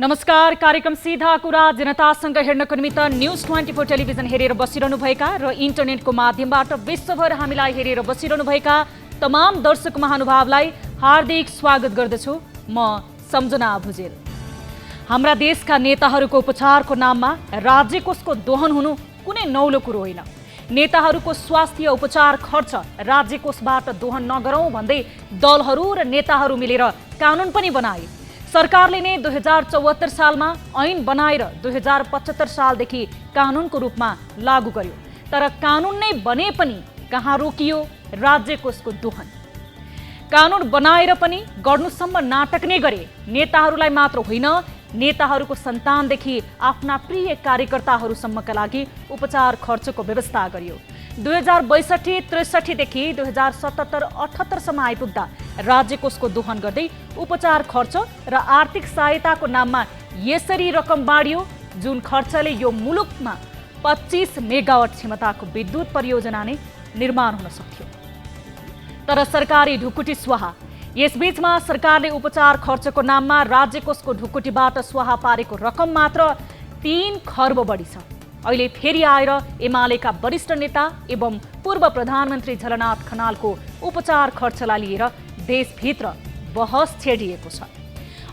नमस्कार। कार्यक्रम सीधा कुरा जनतासँग हेर्नको निमित्त न्यूज 24 टेलिभिजन हेरेर बसिरहनुभएका र इन्टरनेटको माध्यमबाट विश्वभर हामीलाई हेरेर बसिरहनुभएका तमाम दर्शक महानुभावलाई हार्दिक स्वागत गर्दछु। म सम्झना भुजेल। हाम्रा देशका नेताहरूको उपचारको नाममा राज्य कोषको दोहन हुनु कुनै नौलो कुरो होइन। नेताहरूको स्वास्थ्य उपचार खर्च राज्य कोषबाट दोहन नगरौं भन्दै दलहरू र नेताहरू मिलेर कानुन पनि बनाए। सरकारले नै 2074 सालमा ऐन बनाएर 2075 सालदेखि कानुनको रूपमा लागू गर्यो। तर कानुन नै बने पनि कहाँ रोकियो राज्य कोषको दोहन। कानुन बनाएर पनि गर्नुसम्म नाटक नै गरे। नेताहरूलाई मात्र होइन, नेताहरूको सन्तानदेखि आफ्ना प्रिय कार्यकर्ताहरूसम्मका लागि उपचार खर्चको व्यवस्था गरियो। 2062-63 देखि 2077-78 सम्म आइपुग्दा राज्य कोषको दोहन गर्दै उपचार खर्च र आर्थिक सहायताको नाममा यसरी रकम बाँडियो जुन खर्चले यो मुलुकमा 25 मेगावाट क्षमताको विद्युत परियोजना नै निर्माण हुन सक्थ्यो। तर सरकारी ढुकुटी स्वाहा। यसबीचमा सरकारले उपचार खर्चको नाममा राज्य कोषको ढुकुटीबाट स्वाहा पारेको रकम मात्र 3 खर्ब बढी छ। अहिले फेरि आएर एमालेका वरिष्ठ नेता एवं पूर्व प्रधानमन्त्री झलनाथ खनालको उपचार खर्चलाई लिएर देशभित्र बहस छेडिएको छ।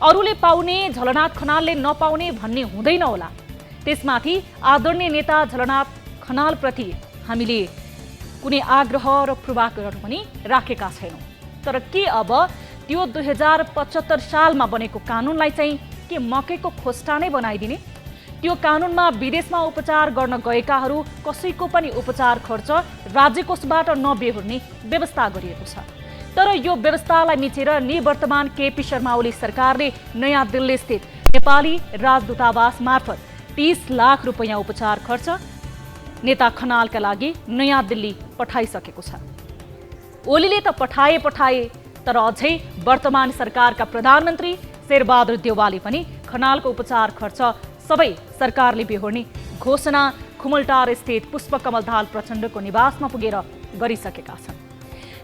अरूले पाउने झलनाथ खनालले नपाउने भन्ने हुँदैन होला। त्यसमाथि आदरणीय नेता झलनाथ खनालप्रति हामीले कुनै आग्रह र पूर्वाग्रह पनि राखेका छैनौँ। तर के अब त्यो 2075 सालमा बनेको कानुनलाई चाहिँ के मकैको खोस्टा नै बनाइदिने? त्यो कानुनमा विदेशमा उपचार गर्न गएकाहरू कसैको पनि उपचार खर्च राज्य कोषबाट नबेहोर्ने व्यवस्था गरिएको छ। तर यो व्यवस्थालाई मिचेर निवर्तमान केपी शर्मा ओली सरकारले नयाँ दिल्ली स्थित नेपाली राजदूतावास मार्फत 30 लाख रुपैयाँ उपचार खर्च नेता खनालका लागि नयाँ दिल्ली पठाइसकेको छ। ओलीले त पठाए तर अझै वर्तमान सरकारका प्रधानमन्त्री शेरबहादुर देउवाले पनि खनालको उपचार खर्च सबै सरकारले बेहोर्ने घोषणा खुमलटार स्थित पुष्पकमल दाहाल प्रचण्डको निवासमा पुगेर गरिसकेका छन्।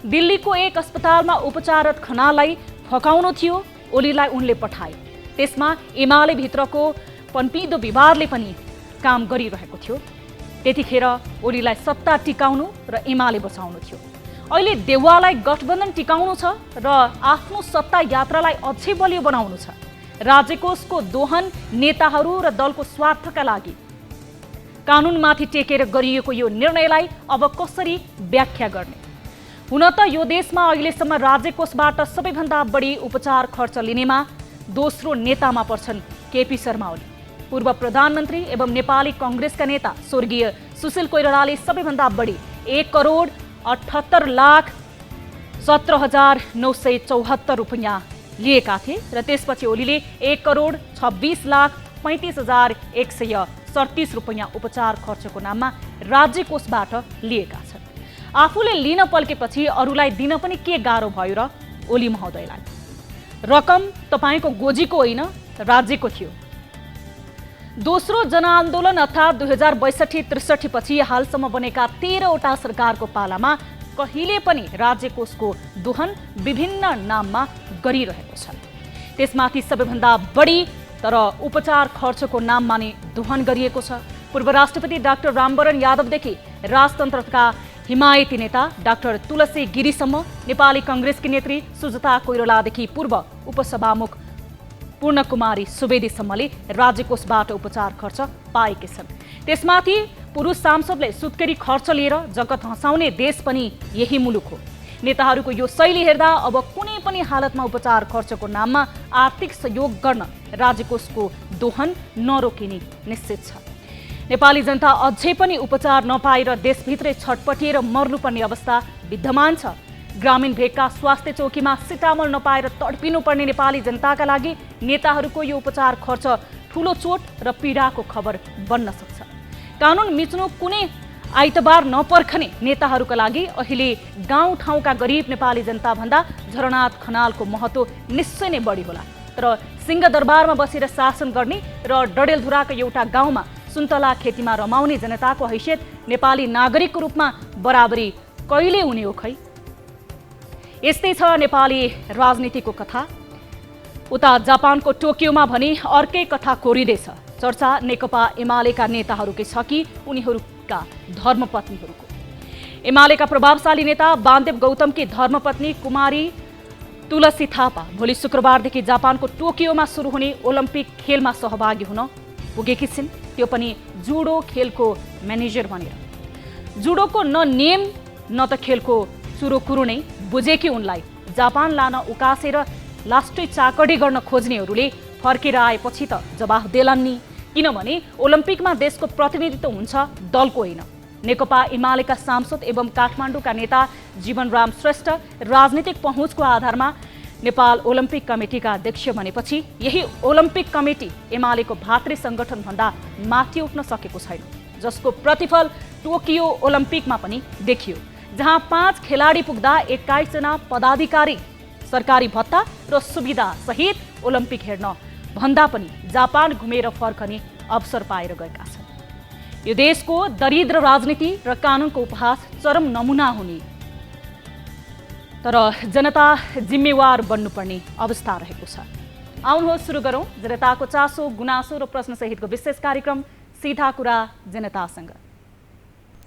दिल्लीको एक अस्पतालमा उपचाररत खनाललाई फकाउनु थियो, ओलीलाई उनले पठाए। त्यसमा एमाले भित्रको पनपिदो विवादले पनि काम गरिरहेको थियो। त्यतिखेर ओलीलाई सत्ता टिकाउनु र एमाले बचाउनु थियो। अहिले देउवालाई गठबन्धन टिकाउनु छ र आफ्नो सत्ता यात्रालाई अझै बलियो बनाउनु छ। राज्य कोषको दोहन नेताहरू र दलको स्वार्थका लागि कानुनमाथि टेकेर गरिएको यो निर्णयलाई अब कसरी व्याख्या गर्ने? हुन त यो देशमा अहिलेसम्म राज्य कोषबाट सबैभन्दा बढी उपचार खर्च लिनेमा दोस्रो नेतामा पर्छन् केपी शर्मा ओली। पूर्व प्रधानमन्त्री एवं नेपाली कांग्रेसका नेता स्वर्गीय सुशील कोइरालाले सबैभन्दा बढी 1,78,17,974 रुपैयाँ लिएका थिए र त्यसपछि ओलीले 1,36,35,137 रुपैयाँ उपचार खर्चको नाममा राज्य कोषबाट लिएका छन्। आफूले लिन पल्केपछि अरूलाई दिन पनि के गाह्रो भयो र ओली महोदयलाई? रकम तपाईको गोजीको होइन, राज्यको थियो। दोस्रो जनआन्दोलन अर्थात् 2062-63 पछि हालसम्म बनेका 13वटा सरकारको पालामा कहिले पनि राज्य कोषको दोहन विभिन्न नाममा गरिरहेको छ। त्यसमाथि सबैभन्दा बढी तर उपचार खर्चको नाममा नै दोहन गरिएको छ। पूर्व राष्ट्रपति डाक्टर रामवरण यादवदेखि राजतन्त्रका हिमायती नेता डाक्टर तुलसी गिरीसम्म, नेपाली कांग्रेसकी नेत्री सुजता कोइरालादेखि पूर्व उपसभामुख पूर्णकुमारी सुवेदीसम्मले राज्य कोषबाट उपचार खर्च पाएकै छन्। त्यसमाथि पुरुष सांसदले सुत्केरी खर्च लिएर जगत हँसाउने देश पनि यही मुलुक हो। नेताहरूको यो शैली हेर्दा अब कुनै पनि हालतमा उपचार खर्चको नाममा आर्थिक सहयोग गर्न राज्य कोषको दोहन नरोकिने निश्चित छ। नेपाली जनता अझै पनि उपचार नपाएर देशभित्रै छटपटिएर मर्नुपर्ने अवस्था विद्यमान छ। ग्रामीण भेगका स्वास्थ्य चौकीमा सिटामोल नपाएर तडपिनुपर्ने नेपाली जनताका लागि नेताहरूको यो उपचार खर्च ठूलो चोट र पीडाको खबर बन्न सक्छ। कानुन मिच्नु कुनै आइतबार नपर्खने नेताहरूका लागि अहिले गाउँठाउँका गरिब नेपाली जनताभन्दा झलनाथ खनालको महत्त्व निश्चय नै बढी होला। तर सिंहदरबारमा बसेर शासन गर्ने र डडेलधुराको एउटा गाउँमा सुन्तला खेतीमा रमाउने जनताको हैसियत नेपाली नागरिकको रूपमा बराबरी कहिले हुने हो खै? यस्तै छ नेपाली राजनीतिको कथा। उता जापानको टोकियोमा भने अर्कै कथा कोरिँदैछ। चर्चा नेकपा एमालेका नेताहरूकै छ कि उनीहरूका धर्मपत्नीहरूको। एमालेका प्रभावशाली नेता वामदेव गौतमकी धर्मपत्नी कुमारी तुलसी थापा भोलि शुक्रबारदेखि जापानको टोकियोमा सुरु हुने ओलम्पिक खेलमा सहभागी हुन पुगेकी छिन्, त्यो पनि जुडो खेलको म्यानेजर बनेर। जुडोको न नेम न त खेलको चुरोकुरो नै बुझेकी उनलाई जापान लान उकासेर लास्टै चाकडी गर्न खोज्नेहरूले फर्केर आएपछि त जवाफ देलान् नि, किनभने ओलम्पिकमा देशको प्रतिनिधित्व हुन्छ, दलको होइन। नेकपा एमालेका सांसद एवं काठमाडौँका नेता जीवनराम श्रेष्ठ राजनीतिक पहुँचको आधारमा नेपाल ओलम्पिक कमिटीका अध्यक्ष बनेपछि यही ओलम्पिक कमिटी एमालेको भातृ सङ्गठनभन्दा माथि उठ्न सकेको छैन, जसको प्रतिफल टोकियो ओलम्पिकमा पनि देखियो, जहाँ 5 खेलाडी पुग्दा 21 जना पदाधिकारी सरकारी भत्ता र सुविधा सहित ओलम्पिक हेर्न भन्दा पनि जापान घुमेर फर्कने अवसर पाएर गएका छन्। यो देशको दरिद्र राजनीति र कानुनको उपहास चरम नमुना हुने, तर जनता जिम्मेवार बन्नुपर्ने अवस्था रहेको छ। आउनुहोस् सुरु गरौँ जनताको चासो गुनासो र प्रश्न सहितको विशेष कार्यक्रम सीधा कुरा जनतासँग।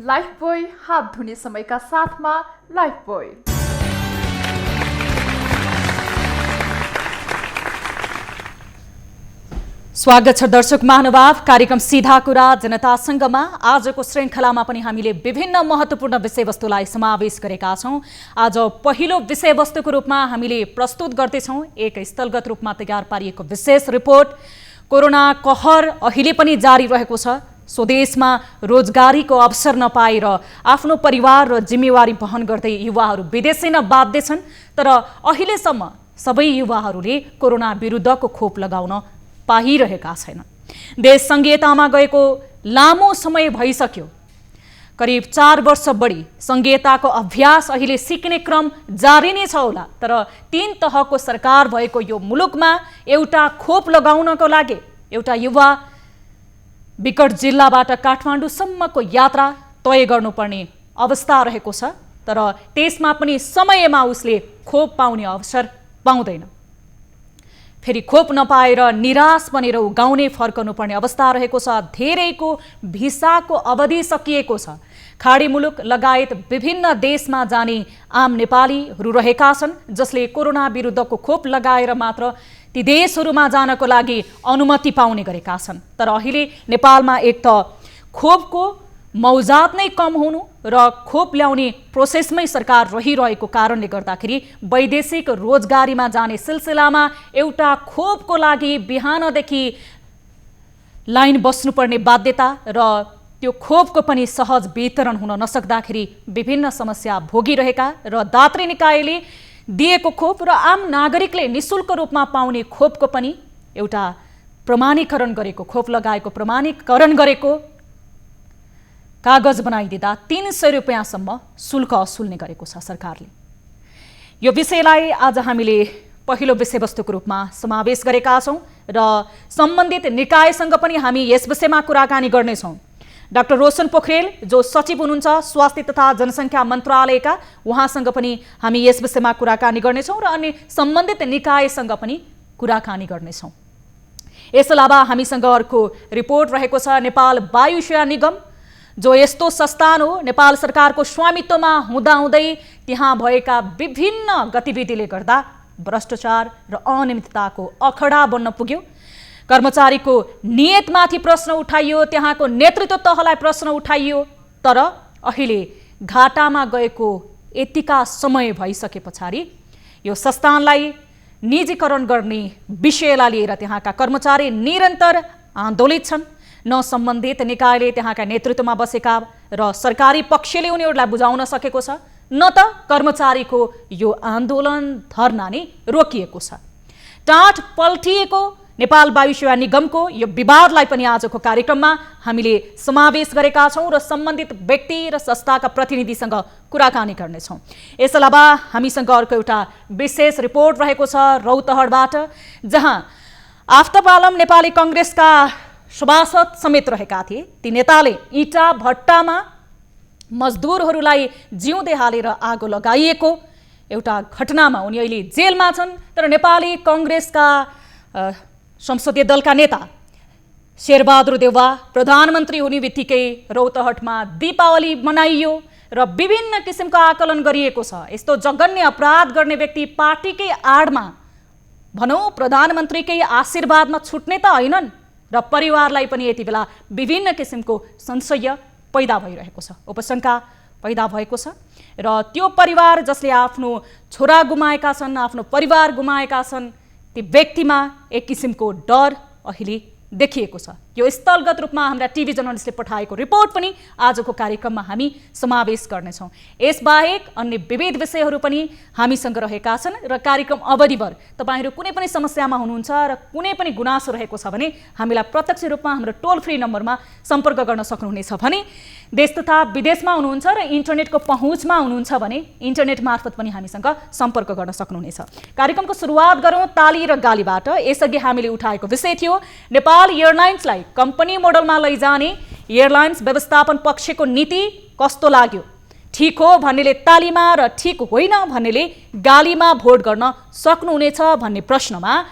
लाइफबोय हात धुने समयका साथमा लाइफबोय। स्वागत छ दर्शक महानुभाव कार्यक्रम सीधा कुरा जनतासँगमा। आजको श्रृङ्खलामा पनि हामीले विभिन्न महत्त्वपूर्ण विषयवस्तुलाई समावेश गरेका छौँ। आज पहिलो विषयवस्तुको रूपमा हामीले प्रस्तुत गर्दैछौँ एक स्थलगत रूपमा तयार पारिएको विशेष रिपोर्ट। कोरोना कहर अहिले पनि जारी रहेको छ। स्वदेशमा रोजगारीको अवसर नपाएर आफ्नो परिवार र जिम्मेवारी वहन गर्दै युवाहरू विदेश जान बाध्य छन्, तर अहिलेसम्म सबै युवाहरूले कोरोना विरुद्धको खोप लगाउन पाइरहेका छैनन्। देश संघीयतामा गएको लामो समय भइसक्यो, करिब 4 वर्ष बढी संघीयताको अभ्यास अहिले सिक्ने क्रम जारी नै छ होला, तर 3 तहको सरकार भएको यो मुलुकमा एउटा खोप लगाउनको लागि एउटा युवा विकट जिल्लाबाट काठमाडौँसम्मको यात्रा तय गर्नुपर्ने अवस्था रहेको छ, तर त्यसमा पनि समयमा उसले खोप पाउने अवसर पाउँदैन। फेरि खोप नपाएर निराश बनेर ऊ गाउँ नै फर्कनुपर्ने अवस्था रहेको छ। धेरैको भिसाको अवधि सकिएको छ। खाडी मुलुक लगायत विभिन्न देशमा जाने आम नेपालीहरू रहेका छन्, जसले कोरोना विरुद्धको खोप लगाएर मात्र ती देशहरूमा जानको लागि अनुमति पाउने गरेका छन्। तर अहिले नेपालमा एक त खोपको मौजात नै कम हुनु र खोप ल्याउने प्रोसेसमै सरकार रहिरहेको कारणले गर्दाखेरि वैदेशिक रोजगारीमा जाने सिलसिलामा एउटा खोपको लागि बिहानदेखि लाइन बस्नुपर्ने बाध्यता र त्यो खोपको पनि सहज वितरण हुन नसक्दाखेरि विभिन्न समस्या भोगिरहेका र दात्री निकायले दिएको खोप र आम नागरिकले निशुल्क रूपमा पाउने खोपको पनि एउटा प्रमाणीकरण गरेको खोप लगाएको प्रमाणीकरण गरेको कागज बनाइदिँदा 300 रुपियाँसम्म शुल्क असुल्ने गरेको छ सरकारले। यो विषयलाई आज हामीले पहिलो विषयवस्तुको रूपमा समावेश गरेका छौँ र सम्बन्धित निकायसँग पनि हामी यस विषयमा कुराकानी गर्नेछौँ। डाक्टर रोशन पोखरेल जो सचिव हुनुहुन्छ स्वास्थ्य तथा जनसङ्ख्या मन्त्रालयका, उहाँसँग पनि हामी यस विषयमा कुराकानी गर्नेछौँ र अन्य सम्बन्धित निकायसँग पनि कुराकानी गर्नेछौँ। यस अलावा हामीसँग अर्को रिपोर्ट रहेको छ नेपाल वायु सेवा निगम, जो यस्तो संस्थान हो नेपाल सरकारको स्वामित्वमा हुँदाहुँदै त्यहाँ भएका विभिन्न गतिविधिले गर्दा भ्रष्टाचार र अनियमितताको अखडा बन्न पुग्यो। कर्मचारीको नियतमाथि प्रश्न उठाइयो, त्यहाँको नेतृत्व तहलाई प्रश्न उठाइयो, तर अहिले घाटामा गएको यतिका समय भइसके पछाडि यो संस्थानलाई निजीकरण गर्ने विषयलाई लिएर त्यहाँका कर्मचारी निरन्तर आन्दोलित छन्। न सम्बन्धित निकायले त्यहाँका नेतृत्वमा बसेका र सरकारी पक्षले उनीहरूलाई बुझाउन सकेको छ, न त कर्मचारीको यो आन्दोलन धरना नै रोकिएको छ। टाँट पल्टिएको नेपाल वायु सेवा निगमको यो विवादलाई पनि आजको कार्यक्रममा हामीले समावेश गरेका छौँ र सम्बन्धित व्यक्ति र संस्थाका प्रतिनिधिसँग कुराकानी गर्नेछौँ। यस अलावा हामीसँग अर्को एउटा विशेष रिपोर्ट रहेको छ रौतहटबाट, जहाँ आफ्ताब आलम नेपाली कङ्ग्रेसका सभासद समेत रहेका थिए। ती नेताले इँटा भट्टामा मजदुरहरूलाई जिउँदै हालेर आगो लगाइएको एउटा घटनामा उनी अहिले जेलमा छन्। तर नेपाली कांग्रेसका संसदीय दलका नेता शेरबहादुर देउवा प्रधानमन्त्री हुने बित्तिकै रौतहटमा दीपावली मनाइयो र विभिन्न किसिमको आकलन गरिएको छ। यस्तो जघन्य अपराध गर्ने व्यक्ति पार्टीकै आडमा भनौँ प्रधानमन्त्रीकै आशीर्वादमा छुट्ने त होइनन् र परिवारलाई पनि यति बेला विभिन्न किसिमको संशय पैदा भइरहेको छ, उपशंका पैदा भएको छ। र त्यो परिवार जसले आफ्नो छोरा गुमाएका छन्, आफ्नो परिवार गुमाएका छन्, ती व्यक्तिमा एक किसिमको डर अहिले देखिएको छ। यो स्थलगत रूपमा हाम्रा टिभी जर्नलिस्टले पठाएको रिपोर्ट पनि आजको कार्यक्रममा हामी समावेश गर्नेछौँ। यसबाहेक अन्य विविध विषयहरू पनि हामीसँग रहेका छन् र कार्यक्रम अवधिभर तपाईहरू कुनै पनि समस्यामा हुनुहुन्छ र कुनै पनि गुनासो रहेको छ भने हामीलाई प्रत्यक्ष रूपमा हाम्रो टोल फ्री नम्बरमा सम्पर्क गर्न सक्नुहुनेछ भने देश तथा विदेशमा हुनुहुन्छ र इन्टरनेटको पहुँचमा हुनुहुन्छ भने इन्टरनेट मार्फत पनि हामीसँग सम्पर्क गर्न सक्नुहुनेछ। कार्यक्रमको सुरुवात गरौँ ताली र गालीबाट। यसअघि हामीले उठाएको विषय थियो नेपाल एयरलाइन्सलाई कम्पनी मोडलमा लैजाने एयरलाइन्स व्यवस्थापन पक्षको नीति कस्तो लाग्यो? ठीक हो भन्नेले तालीमा र ठीक होइन भन्नेले गालीमा भोट गर्न सक्नुहुनेछ भन्ने प्रश्नमा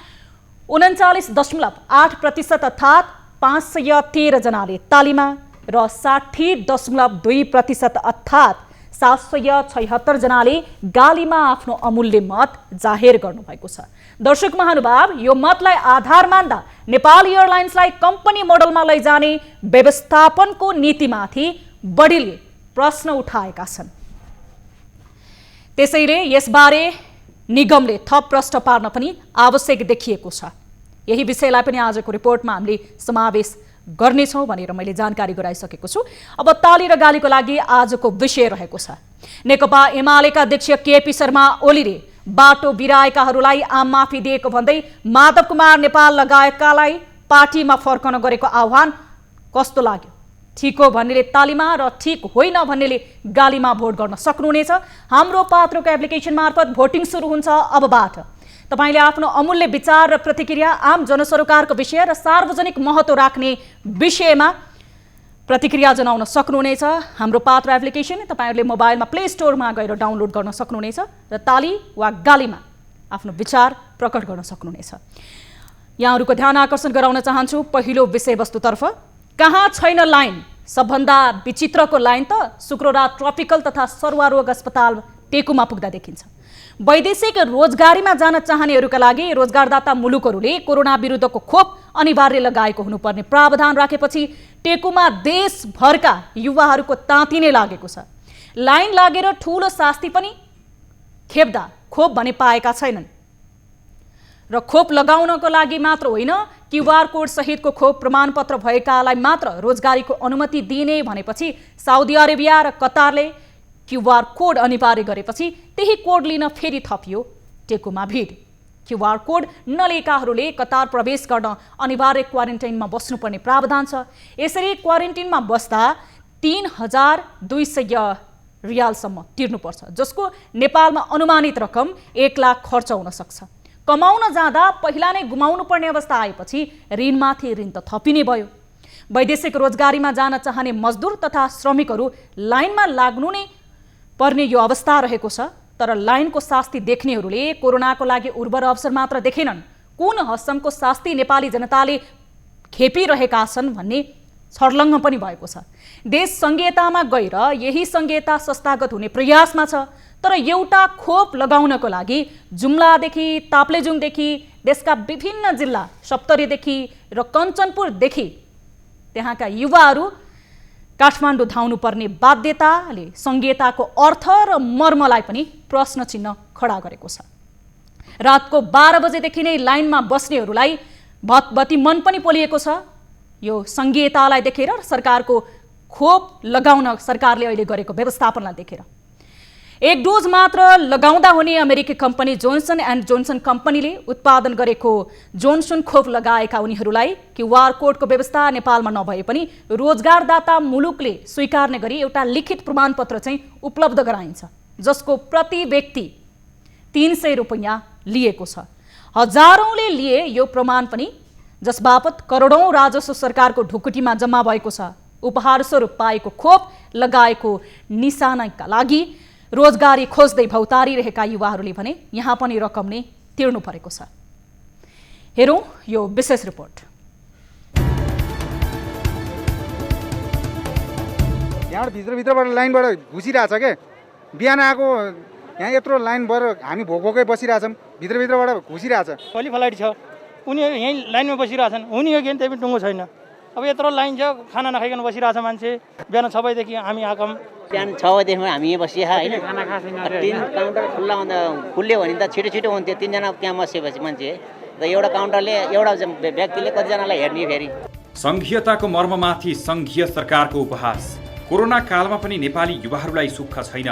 39.8% अर्थात् 513 जनाले तालीमा र 60.2% अर्थात् 776 जनाले गालीमा आफ्नो अमूल्य मत जाहेर गर्नुभएको छ। दर्शक महानुभाव, यो मतलाई आधार मान्दा नेपाल एयरलाइन्सलाई कम्पनी मोडलमा लैजाने व्यवस्थापनको नीतिमाथि बढीले प्रश्न उठाएका छन्। त्यसैले यसबारे निगमले थप प्रश्न पार्न पनि आवश्यक देखिएको छ। यही विषयलाई पनि आजको रिपोर्टमा हामीले समावेश गर्नेछौँ भनेर मैले जानकारी गराइसकेको छु। अब ताली र गालीको लागि आजको विषय रहेको छ। नेकपा एमालेका अध्यक्ष केपी शर्मा ओलीले बाटो बिराएकाहरूलाई आम माफी दिएको भन्दै माधव कुमार नेपाल लगायतकालाई पार्टीमा फर्कन गरेको आह्वान कस्तो लाग्यो? ठीक हो भन्नेले तालीमा र ठीक होइन भन्नेले गालीमा भोट गर्न सक्नुहुनेछ। हाम्रो पात्रोको एप्लिकेसन मार्फत भोटिङ सुरु हुन्छ अबबाट। तपाईले आफ्नो अमूल्य विचार र प्रतिक्रिया आम जनसरोकारको विषय र सार्वजनिक महत्त्व राख्ने विषयमा प्रतिक्रिया जनाउन सक्नुहुनेछ। हाम्रो पात्र एप्लिकेसन तपाईहरूले मोबाइलमा प्ले स्टोरमा गएर डाउनलोड गर्न सक्नुहुनेछ र ताली वा गालीमा आफ्नो विचार प्रकट गर्न सक्नुहुनेछ। यहाँहरूको ध्यान आकर्षण गराउन चाहन्छु पहिलो विषयवस्तुतर्फ। कहाँ छैन लाइन? सबभन्दा विचित्रको लाइन त शुक्रबार ट्रपिकल तथा सरुवा रोग अस्पताल टेकुमा पुग्दा देखिन्छ। वैदेशिक रोजगारीमा जान चाहनेहरूका लागि रोजगारदाता मुलुकहरूले कोरोना विरुद्धको खोप अनिवार्य लगाएको हुनुपर्ने प्रावधान राखेपछि टेकुमा देशभरका युवाहरूको तातिने लागेको छ। लाइन लागेर ठूलो शास्ति पनि खेप्दा खोप भने पाएका छैनन् र खोप लगाउनको लागि मात्र होइन, क्युआर कोड सहितको खोप प्रमाणपत्र भएकालाई मात्र रोजगारीको अनुमति दिने भनेपछि साउदी अरेबिया र कतारले क्युआर कोड अनिवार्य गरेपछि त्यही कोड लिन फेरि थपियो टेकुमा भिड। क्युआर कोड नलिएकाहरूले कतार प्रवेश गर्न अनिवार्य क्वारेन्टाइनमा बस्नुपर्ने प्रावधान छ। यसरी क्वारेन्टाइनमा बस्दा 3,200 रियालसम्म तिर्नुपर्छ, जसको नेपालमा अनुमानित रकम 1 लाख खर्च हुन सक्छ। कमाउन जाँदा पहिला नै गुमाउनु पर्ने अवस्था आएपछि ऋणमाथि ऋण त थपिने भयो। वैदेशिक रोजगारीमा जान चाहने मजदुर तथा श्रमिकहरू लाइनमा लाग्नु नै पर्ने यो अवस्था रहेको छ। तर लाइनको शास्ति देख्नेहरूले कोरोनाको लागि उर्वर अवसर मात्र देखेनन्, कुन हदसम्मको शास्ति नेपाली जनताले खेपिरहेका छन् भन्ने छर्लङ्ग पनि भएको छ। देश संघीयतामा गएर यही संघीयता संस्थागत हुने प्रयासमा छ। तर एउटा खोप लगाउनको लागि जुम्लादेखि ताप्लेजुङदेखि देशका विभिन्न जिल्ला सप्तरीदेखि र कञ्चनपुरदेखि त्यहाँका युवाहरू काठमाडौँ धाउनु पर्ने बाध्यताले संघीयताको अर्थ र मर्मलाई पनि प्रश्न चिन्ह खडा गरेको छ। रातको 12 बजेदेखि नै लाइनमा बस्नेहरूलाई भतभती मन पनि पोलिएको छ। यो संघीयतालाई देखेर सरकारको खोप लगाउन सरकारले अहिले गरेको व्यवस्थापनलाई देखेर। 1 डोज मात्र लगाउँदा हुने अमेरिकी कम्पनी जोन्सन एन्ड जोन्सन कम्पनीले उत्पादन गरेको जोन्सन खोप लगाएका उनीहरूलाई क्युआर कोडको व्यवस्था नेपालमा नभए पनि रोजगारदाता मुलुकले स्वीकार्ने गरी एउटा लिखित प्रमाणपत्र चाहिँ उपलब्ध गराइन्छ, जसको प्रति व्यक्ति 300 रुपैयाँ लिएको छ। हजारौंले लिए यो प्रमाण पनि, जसबापत करोडौं राजस्व सरकारको ढुकुटीमा जम्मा भएको छ। उपहार स्वरूप पाएको खोप लगाएको निशानाका लागि रोजगारी खोज्दै भौतारिरहेका युवाहरूले भने यहाँ पनि रकम नै तिर्नु परेको छ। हेरौँ यो विशेष रिपोर्ट। यहाँ भित्रबाट लाइनबाट घुसिरहेछ के, बिहान आएको यहाँ यत्रो लाइन भएर हामी भोकै बसिरहेछौँ, भित्रबाट घुसिरहेछ। भोलि फ्लाइट छ, उनीहरू यहीँ लाइनमा बसिरहेछन्, हुने हो कि त्यही पनि टुङ्गो छैन। अब यत्रो लाइन छ, खाना नखाइकन बसिरहेछ मान्छे। बिहान 6 बजेदेखि हामी आएका, बिहान 6 बजेदेखि हामी यहीँ बसिया होइन। 3 काउन्टर खुल्यो भने त छिटो छिटो हुन्थ्यो। 3 जना त्यहाँ बसेपछि मान्छे र एउटा काउन्टरले एउटा व्यक्तिले कतिजनालाई हेर्ने फेरि। संघीयताको मर्ममाथि संघीय सरकारको उपहास। कोरोना कालमा पनि नेपाली युवाहरूलाई सुख छैन।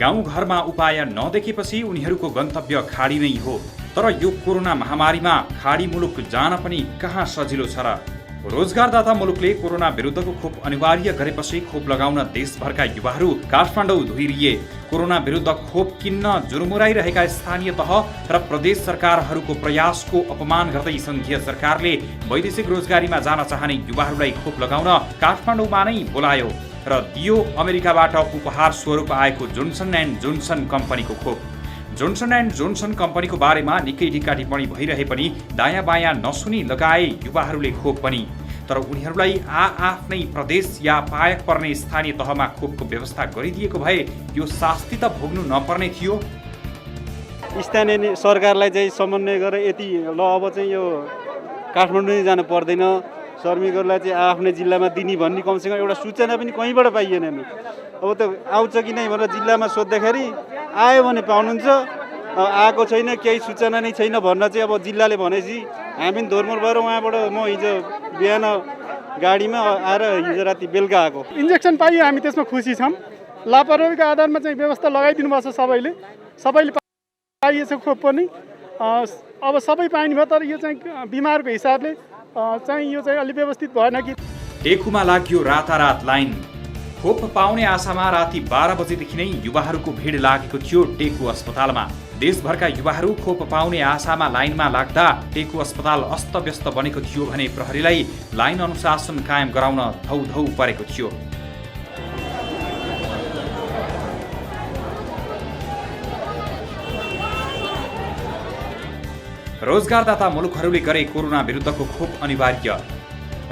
गाउँघरमा उपाय नदेखेपछि उनीहरूको गन्तव्य खाडी नै हो। तर यो कोरोना महामारीमा खाडी मुलुक जान पनि कहाँ सजिलो छ र? रोजगारदाता मुलुकले कोरोना विरुद्धको खोप अनिवार्य गरेपछि खोप लगाउन देशभरका युवाहरू काठमाडौँ धुइरिए। कोरोना विरुद्ध खोप किन्न जुरुमुराइरहेका स्थानीय तह र प्रदेश सरकारहरूको प्रयासको अपमान गर्दै संघीय सरकारले वैदेशिक रोजगारीमा जान चाहने युवाहरूलाई खोप लगाउन काठमाडौँमा नै बोलायो र दियो अमेरिकाबाट उपहार स्वरूप आएको जोन्सन एन्ड जोन्सन कम्पनीको खोप। जोन्सन एन्ड जोन्सन कम्पनीको बारेमा निकै ढिक्का टिप्पणी भइरहे पनि दायाँ बायाँ नसुनी लगाए युवाहरूले खोप पनि। तर उनीहरूलाई आफ्नै प्रदेश या पायक पर्ने स्थानीय तहमा खोपको व्यवस्था गरिदिएको भए यो शास्ति त भोग्नु नपर्ने थियो। स्थानीय सरकारलाई चाहिँ समन्वय गरेर यति ल अब चाहिँ यो काठमाडौँ नै जानु पर्दैन, श्रमिकहरूलाई चाहिँ आफ्नै जिल्लामा दिने भन्ने कमसेकम एउटा सूचना पनि कहीँबाट पाइएन। अब त आउँछ कि नै भनेर जिल्लामा सोद्धाखेरि आयो भने पाउनुहुन्छ, आएको छैन, केही सूचना नै छैन भन्न चाहिँ अब जिल्लाले भनेपछि हामी पनि धोरमोर भएर उहाँबाट म हिजो बिहान गाडीमा आएर हिजो राति बेलुका आएको। इन्जेक्सन पाइयो, हामी त्यसमा खुसी छौँ। लापरवाहीको आधारमा चाहिँ व्यवस्था लगाइदिनु भएको छ। सबैले पाइएछ खोप पनि। अब सबै पाइने भयो, तर यो चाहिँ बिमारको हिसाबले चाहिँ यो चाहिँ अलि व्यवस्थित भएन कि। टेकुमा लाग्यो रातारात लाइन। खोप पाउने आशामा राति 12 बजेदेखि नै युवाहरूको भिड लागेको थियो टेकु अस्पतालमा। देशभरका युवाहरू खोप पाउने आशामा लाइनमा लाग्दा टेकु अस्पताल अस्तव्यस्त बनेको थियो भने प्रहरीलाई लाइन अनुशासन कायम गराउन धौधौ परेको थियो। रोजगारदाता मुलुकहरूले गरे कोरोना विरुद्धको खोप अनिवार्य।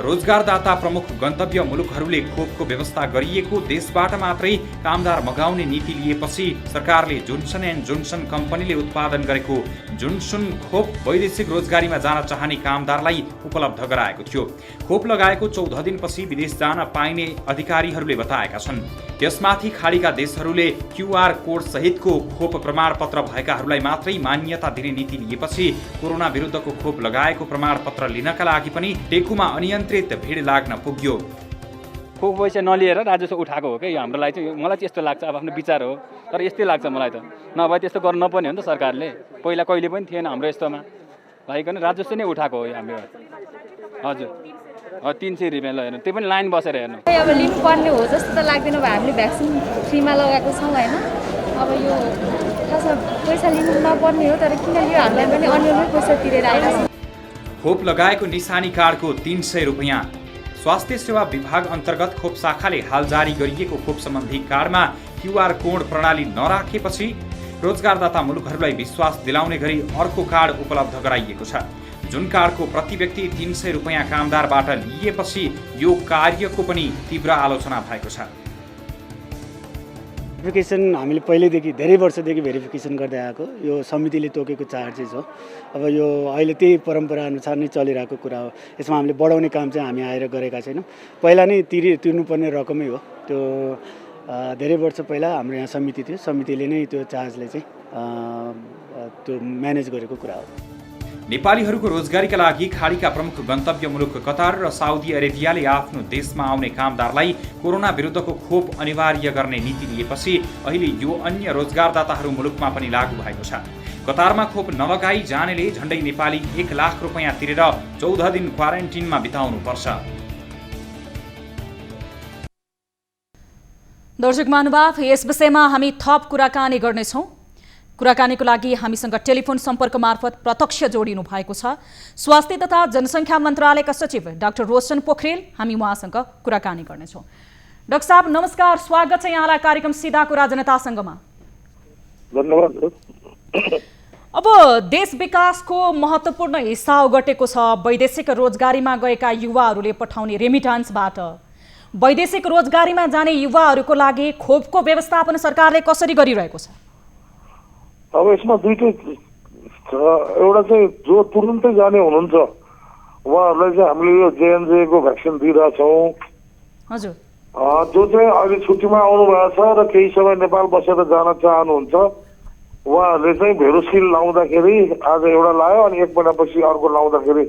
रोजगारदाता प्रमुख गन्तव्य मुलुकहरूले खोपको व्यवस्था गरिएको देशबाट मात्रै कामदार मगाउने नीति लिएपछि सरकारले जोन्सन एन्ड जोन्सन कम्पनीले उत्पादन गरेको जोन्सन खोप वैदेशिक रोजगारीमा जान चाहने कामदारलाई उपलब्ध गराएको थियो। खोप लगाएको 14 दिनपछि विदेश जान पाइने अधिकारीहरूले बताएका छन्। त्यसमाथि खाडीका देशहरूले QR कोड सहितको खोप प्रमाणपत्र भएकाहरूलाई मात्रै मान्यता दिने नीति लिएपछि कोरोना विरुद्धको खोप लगाएको प्रमाणपत्र लिनका लागि पनि टेकुमा अनियन्त्रित भिड लाग्न पुग्यो। खोप पैसा नलिएर राजस्व उठाएको हो क्या हाम्रो लागि चाहिँ। मलाई चाहिँ यस्तो लाग्छ, अब आफ्नो विचार हो, तर यस्तै लाग्छ मलाई त। नभए त्यस्तो गर्नु नपर्ने हो नि त सरकारले। पहिला कहिले पनि थिएन हाम्रो यस्तोमा, भइकन राजस्व नै उठाएको हो हाम्रो। हजुर 300 रुपियाँ ल हेर्नु, त्यो पनि लाइन बसेर हेर्नु। अब लिनुपर्ने हो जस्तो त लाग्दैन। अब हामीले भ्याक्सिन फ्रीमा लगाएको छौँ होइन। अब यो खासमा पैसा लिनु नपर्ने हो, तर किन लियो हामीलाई पनि अन्यमै पैसा तिरेर आइरहेको छ। खोप लगाएको निशानी कार्डको 300 रुपियाँ। स्वास्थ्य सेवा विभाग अन्तर्गत खोप शाखाले हाल जारी गरिएको खोप सम्बन्धी कार्डमा QR कोड प्रणाली नराखेपछि रोजगारदाता मुलुकहरूलाई विश्वास दिलाउने गरी अर्को कार्ड उपलब्ध गराइएको छ। जुन कार्डको प्रति व्यक्ति 300 रुपियाँ कामदारबाट लिएपछि यो कार्यको पनि तीव्र आलोचना भएको छ। भेरिफिकेसन हामीले पहिल्यैदेखि धेरै वर्षदेखि भेरिफिकेसन गर्दै आएको यो समितिले तोकेको चार्जेस हो। अब यो अहिले त्यही परम्परा अनुसार नै चलिरहेको कुरा हो। यसमा हामीले बढाउने काम चाहिँ हामी आएर गरेका छैनौँ। पहिला नै तिर्नुपर्ने रकमै हो त्यो। धेरै वर्ष पहिला हाम्रो यहाँ समिति थियो, समितिले नै त्यो चार्जले चाहिँ त्यो म्यानेज गरेको कुरा हो। नेपालीहरूको रोजगारीका लागि खाडीका प्रमुख गन्तव्य मुलुक कतार र साउदी अरेबियाले आफ्नो देशमा आउने कामदारलाई कोरोना विरुद्धको खोप अनिवार्य गर्ने नीति लिएपछि अहिले यो अन्य रोजगारदाताहरू मुलुकमा पनि लागू भएको छ। कतारमा खोप नलगाई जानेले झण्डै नेपाली 1 लाख रुपियाँ तिरेर 14 दिन क्वारेन्टिनमा बिताउनु पर्छ। दर्शक महानुभाव, यस विषयमा हामी थप कुराकानी गर्नेछौँ। कुराकानीको लागि हामीसँग टेलिफोन सम्पर्क मार्फत प्रत्यक्ष जोडिनु भएको छ स्वास्थ्य तथा जनसङ्ख्या मन्त्रालयका सचिव डाक्टर रोशन पोखरेल। हामी उहाँसँग कुराकानी गर्नेछौँ। डाक्टर साहब नमस्कार, स्वागत छ यहाँलाई कार्यक्रम सीधा कुरा जनतासँगमा। धन्यवाद। अब देश विकासको महत्त्वपूर्ण हिस्सा ओगटेको छ वैदेशिक रोजगारीमा गएका युवाहरूले पठाउने रेमिटान्सबाट। वैदेशिक रोजगारीमा जाने युवाहरूको लागि खोपको व्यवस्थापन सरकारले कसरी गरिरहेको छ? अब यसमा दुईटै छ। एउटा चाहिँ जो तुरुन्तै जाने हुनुहुन्छ उहाँहरूलाई चाहिँ हामीले यो JNJ को भ्याक्सिन दिइरहेछौँ। हजुर। जो चाहिँ अहिले छुट्टीमा आउनु भएको छ र केही समय नेपाल बसेर जान चाहनुहुन्छ उहाँहरूले चाहिँ भेरोसिल लाउँदाखेरि आज एउटा लायो अनि 1 महिनापछि अर्को लाउँदाखेरि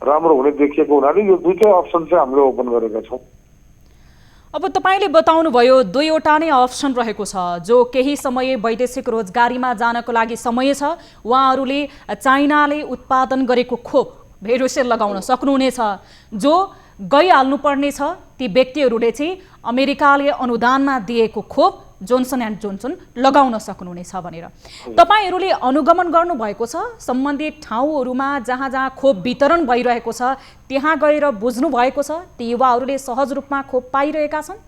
राम्रो हुने देखिएको हुनाले यो दुईटै अप्सन चाहिँ हामीले ओपन गरेका छौँ। अब तपाईँले बताउनुभयो 2वटा नै अप्सन रहेको छ। जो केही समय वैदेशिक रोजगारीमा जानको लागि समय छ उहाँहरूले चाइनाले उत्पादन गरेको खोप भेरोसिल लगाउन सक्नुहुनेछ। जो गइहाल्नुपर्ने छ ती व्यक्तिहरूले चाहिँ अमेरिकाले अनुदानमा दिएको खोप जोन्सन एन्ड जोन्सन लगाउन सक्नुहुनेछ भनेर तपाईँहरूले अनुगमन गर्नुभएको छ। सम्बन्धित ठाउँहरूमा जहाँ जहाँ खोप वितरण भइरहेको छ त्यहाँ गएर बुझ्नु भएको छ ती युवाहरूले सहज रूपमा खोप पाइरहेका छन्?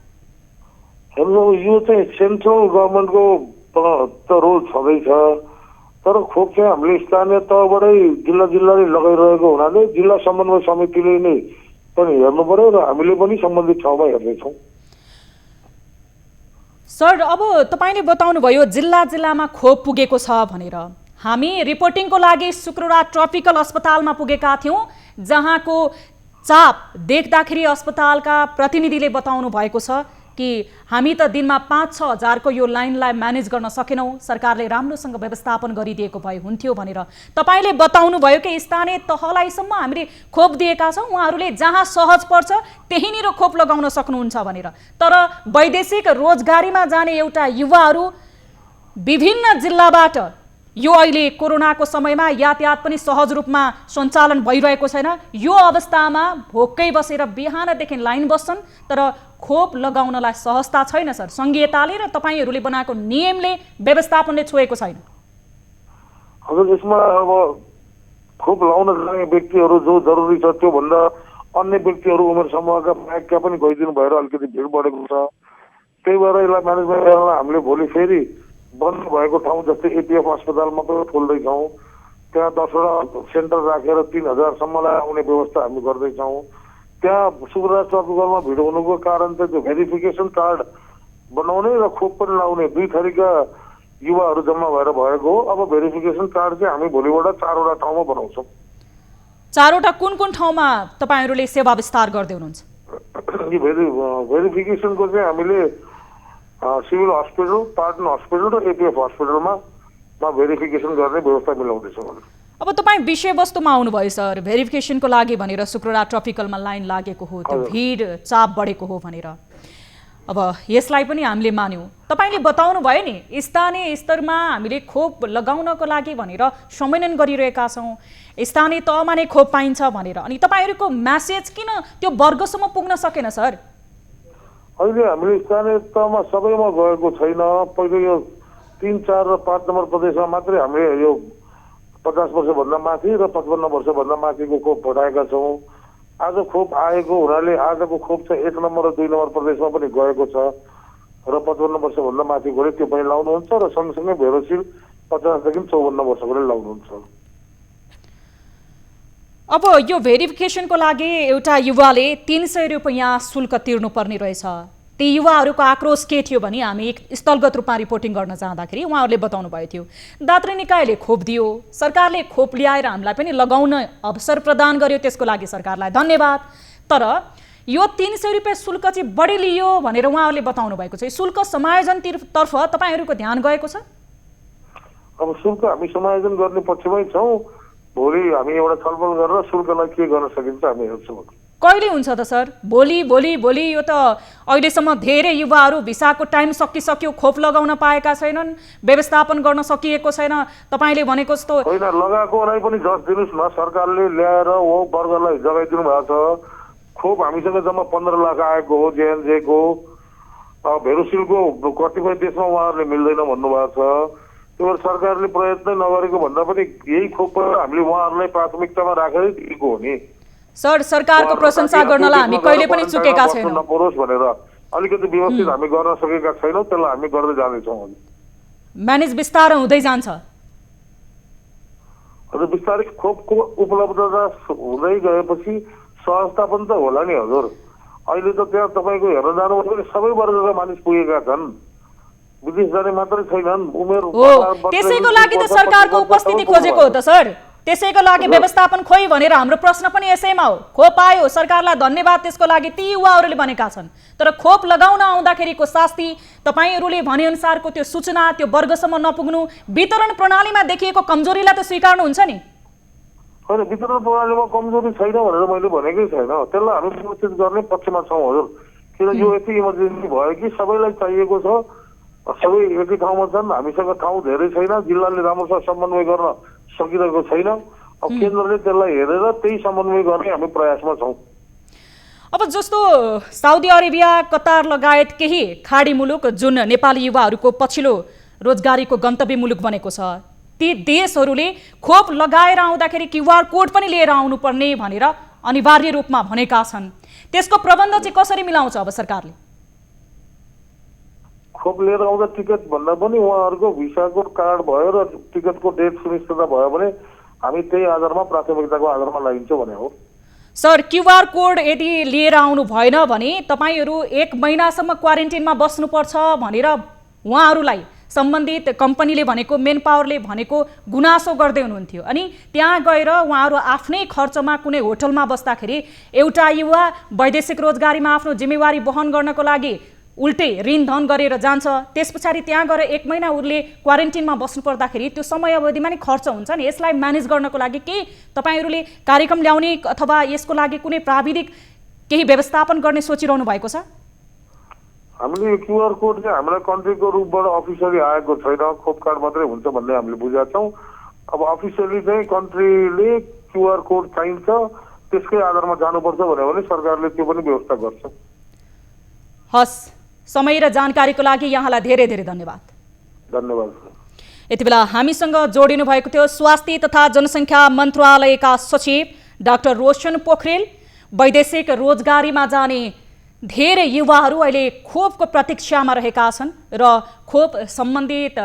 यो चाहिँ सेन्ट्रल गभर्मेन्टको त रोल छँदैछ, तर खोप चाहिँ हामीले स्थानीय तहबाटै जिल्लाले लगाइरहेको हुनाले जिल्ला समन्वय समितिले नै पनि हेर्नु पर्यो र हामीले पनि सम्बन्धित ठाउँमा हेर्दैछौँ। सर, अब तपाईँले बताउनुभयो जिल्लामा खोप पुगेको छ भनेर। हामी रिपोर्टिङको लागि शुक्रबार ट्रपिकल अस्पतालमा पुगेका थियौँ जहाँको चाप देख्दाखेरि अस्पतालका प्रतिनिधिले बताउनु भएको छ कि हामी त दिनमा 5-6 हजारको यो लाइनलाई म्यानेज गर्न सकेनौँ, सरकारले राम्रोसँग व्यवस्थापन गरिदिएको भए हुन्थ्यो भनेर तपाईँले बताउनु भयो कि स्थानीय तहलाईसम्म हामीले खोप दिएका छौँ, उहाँहरूले जहाँ सहज पर्छ त्यहीँनिर खोप लगाउन सक्नुहुन्छ भनेर। तर वैदेशिक रोजगारीमा जाने एउटा युवाहरू विभिन्न जिल्लाबाट यो अहिले कोरोनाको समयमा यातायात पनि सहज रूपमा सञ्चालन भइरहेको छैन, यो अवस्थामा भोकै बसेर बिहानदेखि लाइन बस्छन् तर खोप लगाउनलाई सहजता छैन। सर, संघीयताले र तपाईँहरूले बनाएको नियमले व्यवस्थापनले छोएको छैन। हजुर, यसमा अब खोप लाउन जाने व्यक्तिहरू जो जरुरी छ त्योभन्दा अन्य व्यक्तिहरू उमेर समूहका बाहेकका पनि गइदिनु भएर अलिकति भिड बढेको छ। त्यही भएर यसलाई म्यानेजमेन्ट गर्न हामीले भोलि फेरि बन्द भएको ठाउँ जस्तै APF अस्पतालमा पनि खोल्दैछौँ। त्यहाँ 10वटा सेन्टर राखेर 3000सम्मलाई आउने व्यवस्था हामी गर्दैछौँ। त्यहाँ शुक्रबार ट्रपिकलमा भिड हुनुको कारण चाहिँ त्यो भेरिफिकेसन कार्ड बनाउने र खोप पनि लाउने 2 थरीका युवाहरू जम्मा भएर भएको हो। अब भेरिफिकेसन कार्ड चाहिँ हामी भोलिबाट 4वटा ठाउँमा बनाउँछौँ। 4वटा कुन ठाउँमा तपाईँहरूले सेवा विस्तार गर्दै हुनुहुन्छ? भेरिफिकेसनको चाहिँ हामीले सिभिल हस्पिटल, पाटन हस्पिटल र APF हस्पिटलमा भेरिफिकेसन गर्ने व्यवस्था मिलाउँदैछौँ। अब तपाईँ विषयवस्तुमा आउनुभयो सर, भेरिफिकेसनको लागि भनेर शुक्रबार ट्रपिकलमा लाइन लागेको हो, त्यो भिड चाप बढेको हो भनेर। अब यसलाई पनि हामीले मान्यौँ। तपाईँले बताउनु भयो नि स्थानीय स्तरमा हामीले खोप लगाउनको लागि भनेर समन्वयन गरिरहेका छौँ, स्थानीय तहमा नै खोप पाइन्छ भनेर। अनि तपाईँहरूको म्यासेज किन त्यो वर्गसम्म पुग्न सकेन सर? अहिले हामीले स्थानीय तहमा सबैमा गएको छैन। पहिले यो 3, 4 र 5 नम्बर प्रदेशमा मात्रै हामीले यो 50 वर्षभन्दा माथि र 55 वर्षभन्दा माथिको खोप पठाएका छौँ। आज खोप आएको हुनाले आजको खोप चाहिँ 1 नम्बर र 2 नम्बर प्रदेशमा पनि गएको छ र 55 वर्षभन्दा माथिकोले त्यो पनि लाउनुहुन्छ र सँगसँगै भेरोसिल 50 देखि 54 वर्षकोले लाउनुहुन्छ। अब यो भेरिफिकेसनको लागि एउटा युवाले 300 रुपैयाँ शुल्क तिर्नुपर्ने रहेछ। ती युवाहरूको आक्रोश के थियो भने हामी स्थलगत रूपमा रिपोर्टिङ गर्न जाँदाखेरि उहाँहरूले बताउनु भएको थियो दात्री निकायले खोप दियो, सरकारले खोप ल्याएर हामीलाई पनि लगाउन अवसर प्रदान गर्यो, त्यसको लागि सरकारलाई धन्यवाद। तर यो 300 रुपियाँ शुल्क चाहिँ बढी लियो भनेर उहाँहरूले बताउनु भएको छ। शुल्क समायोजनतर्फ तपाईँहरूको ध्यान गएको छ? अब शुल्क हामी समायोजन गर्ने पक्षमै छौँ। भोलि हामी एउटा छलफल गरेर शुल्कलाई के गर्न सकिन्छ हामी हेर्छौँ। कहिले हुन्छ त सर? भोलि यो त अहिलेसम्म धेरै युवाहरू भिसाको टाइम सकिसक्यो, खोप लगाउन पाएका छैनन्, व्यवस्थापन गर्न सकिएको छैन। तपाईँले भनेको जस्तो होइन, लगाएकोलाई पनि जस दिनुहोस् न, सरकारले ल्याएर वो वर्गलाई जगाइदिनु भएको छ। खोप हामीसँग जम्मा 15 लाख आएको हो JNJ को। भेरोसिलको कतिपय देशमा उहाँहरूले मिल्दैन भन्नुभएको छ। त्यो सरकारले प्रयत्न नगरेको भन्दा पनि यही खोप हामीले उहाँहरूलाई प्राथमिकतामा राखेरै दिएको हो नि। सर, सरकारको प्रशंसा गर्नलाई हामी कहिले पनि चुकेका छैनौँ। नपरोस् भनेर अलिकति व्यवस्थित हामी गर्न सकेका छैनौँ, त्यसलाई हामी गर्दै जाँदैछौँ। म्यानेज बिस्तारै हुँदै जान्छ? हजुर बिस्तारै खोपको उपलब्धता हुँदै गएपछि सहजता पनि त होला नि हजुर। अहिले त त्यहाँ तपाईँको हेर्न जानु भने सबै वर्गका मानिस पुगेका छन्, विदेश जाने मात्रै छैनन्। उमेर त्यसैको लागि त सरकारको उपस्थिति खोजेको हो त सर। त्यसैको लागि व्यवस्थापन खोइ भनेर हाम्रो प्रश्न पनि यसैमा हो। खोप आयो, सरकारलाई धन्यवाद त्यसको लागि, ती युवाहरूले भनेका छन्। तर खोप लगाउन आउँदाखेरिको शास्ति, तपाईँहरूले भनेअनुसारको त्यो सूचना त्यो वर्गसम्म नपुग्नु, वितरण प्रणालीमा देखिएको कमजोरीलाई त स्वीकार्नुहुन्छ नि? होइन, वितरण प्रणालीमा कमजोरी छैन भनेर मैले भनेकै छैन। त्यसलाई हामी व्यवस्थित गर्ने पक्षमा छौँ हजुर। किन यो यति इमर्जेन्सी भयो कि सबैलाई चाहिएको छ, सबै एकै ठाउँमा छन्, हामीसँग ठाउँ धेरै छैन, जिल्लाले राम्रोसँग समन्वय गर्न सकिरहेको छैन। अब केन्द्रले त्यसलाई हेरेर त्यही समन्वय गर्ने हामी प्रयासमा छौँ। अब जस्तो साउदी अरेबिया, कतार लगायत केही खाडी मुलुक जुन नेपाली युवाहरूको पछिल्लो रोजगारीको गन्तव्य मुलुक बनेको छ, ती देशहरूले खोप लगाएर आउँदाखेरि क्युआर कोड पनि लिएर आउनुपर्ने भनेर अनिवार्य रूपमा भनेका छन्। त्यसको प्रबन्ध चाहिँ कसरी मिलाउँछ अब सरकारले? खोप लिएर आउँदा टिकट भन्दा पनि उहाँहरूको भिसाको कार्ड भयो र टिकटको डेट सुनिश्चितता भयो भने हामी त्यही आधारमा प्राथमिकताको आधारमा लगाइन्छ भने हो। सर, क्युआर कोड यदि लिएर आउनु भएन भने तपाईँहरू 1 महिनासम्म क्वारेन्टिनमा बस्नुपर्छ भनेर उहाँहरूलाई सम्बन्धित कम्पनीले भनेको, मेन पावरले भनेको गुनासो गर्दै हुनुहुन्थ्यो। अनि त्यहाँ गएर उहाँहरू आफ्नै खर्चमा कुनै होटलमा बस्दाखेरि एउटा युवा वैदेशिक रोजगारीमा आफ्नो जिम्मेवारी वहन गर्नको लागि उल्टै ऋण धन गरेर जान्छ। त्यस पछाडि त्यहाँ गएर 1 महिना उसले क्वारेन्टिनमा बस्नु पर्दाखेरि त्यो समय अवधिमा नै खर्च हुन्छ नि। यसलाई म्यानेज गर्नको लागि के तपाईँहरूले कार्यक्रम ल्याउने अथवा यसको लागि कुनै प्राविधिक केही व्यवस्थापन गर्ने सोचिरहनु भएको छ? हामीले यो क्युआर कोड चाहिँ हामीलाई कन्ट्रीको रूपबाट अफिसियली आएको छैन, खोप कार्ड मात्रै हुन्छ भन्ने हामीले बुझेका छौँ। अब अफिसियली चाहिँ कन्ट्रीले क्युआर कोड चाहिन्छ, त्यसकै आधारमा जानुपर्छ भन्यो भने सरकारले त्यो पनि व्यवस्था गर्छ। हस्, समय र जानकारीको लागि यहाँलाई धेरै धेरै धन्यवाद। धन्यवाद। यति बेला हामीसँग जोडिनु भएको थियो स्वास्थ्य तथा जनसङ्ख्या मन्त्रालयका सचिव डाक्टर रोशन पोखरेल। वैदेशिक रोजगारीमा जाने धेरै युवाहरू अहिले खोपको प्रतीक्षामा रहेका छन् र खोप सम्बन्धित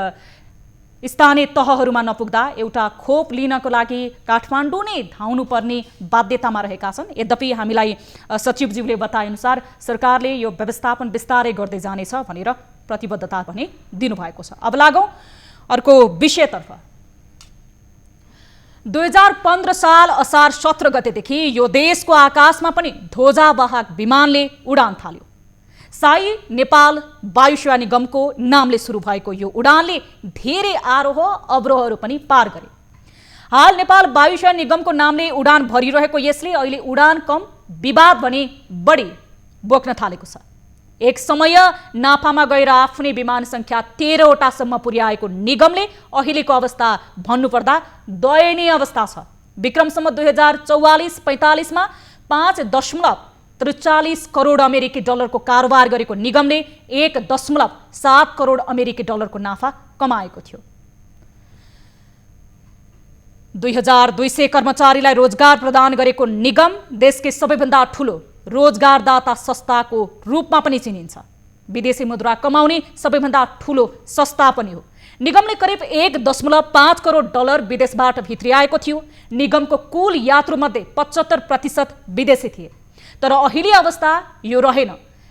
स्थानीय तहहरूमा नपुग्दा एउटा खोप लिनको लागि काठमाडौँ नै धाउनुपर्ने बाध्यतामा रहेका छन्। यद्यपि हामीलाई सचिवज्यूले बताएअनुसार सरकारले यो व्यवस्थापन बिस्तारै गर्दै जानेछ भनेर प्रतिबद्धता पनि दिनुभएको छ। अब लागौँ अर्को विषयतर्फ। 2015 साल असार 17 गतेदेखि यो देशको आकाशमा पनि ध्वजावाहक विमानले उडान थाल्यो। साई नेपाल वायुसेवा निगमको नामले सुरु भएको यो उडानले धेरै आरोह अवरोहहरू पनि पार गरे। हाल नेपाल वायुसेवा निगमको नामले उडान भरिरहेको यसले अहिले उडान कम विवाद भने बढी बोक्न थालेको छ। एक समय नाफामा गएर आफ्नै विमान संख्या 13वटासम्म पुर्याएको निगमले अहिलेको अवस्था भन्नुपर्दा दयनीय अवस्था छ। विक्रमसम्म 2044-45 मा 5.43 करोड अमेरिकी डलरको कारोबार गरेको निगमले 1.7 करोड अमेरिकी डलरको नाफा कमाएको थियो। 2200 कर्मचारीलाई रोजगार प्रदान गरेको निगम देशकै सबैभन्दा ठूलो रोजगारदाता संस्थाको रूपमा पनि चिनिन्छ। विदेशी मुद्रा कमाउने सबैभन्दा ठूलो संस्था पनि हो। निगमले करिब 1.5 करोड डलर विदेशबाट भित्रिआएको थियो। निगमको कुल यात्रुमध्ये 75% विदेशी थिए। तर अहिले अवस्था यो रहेन।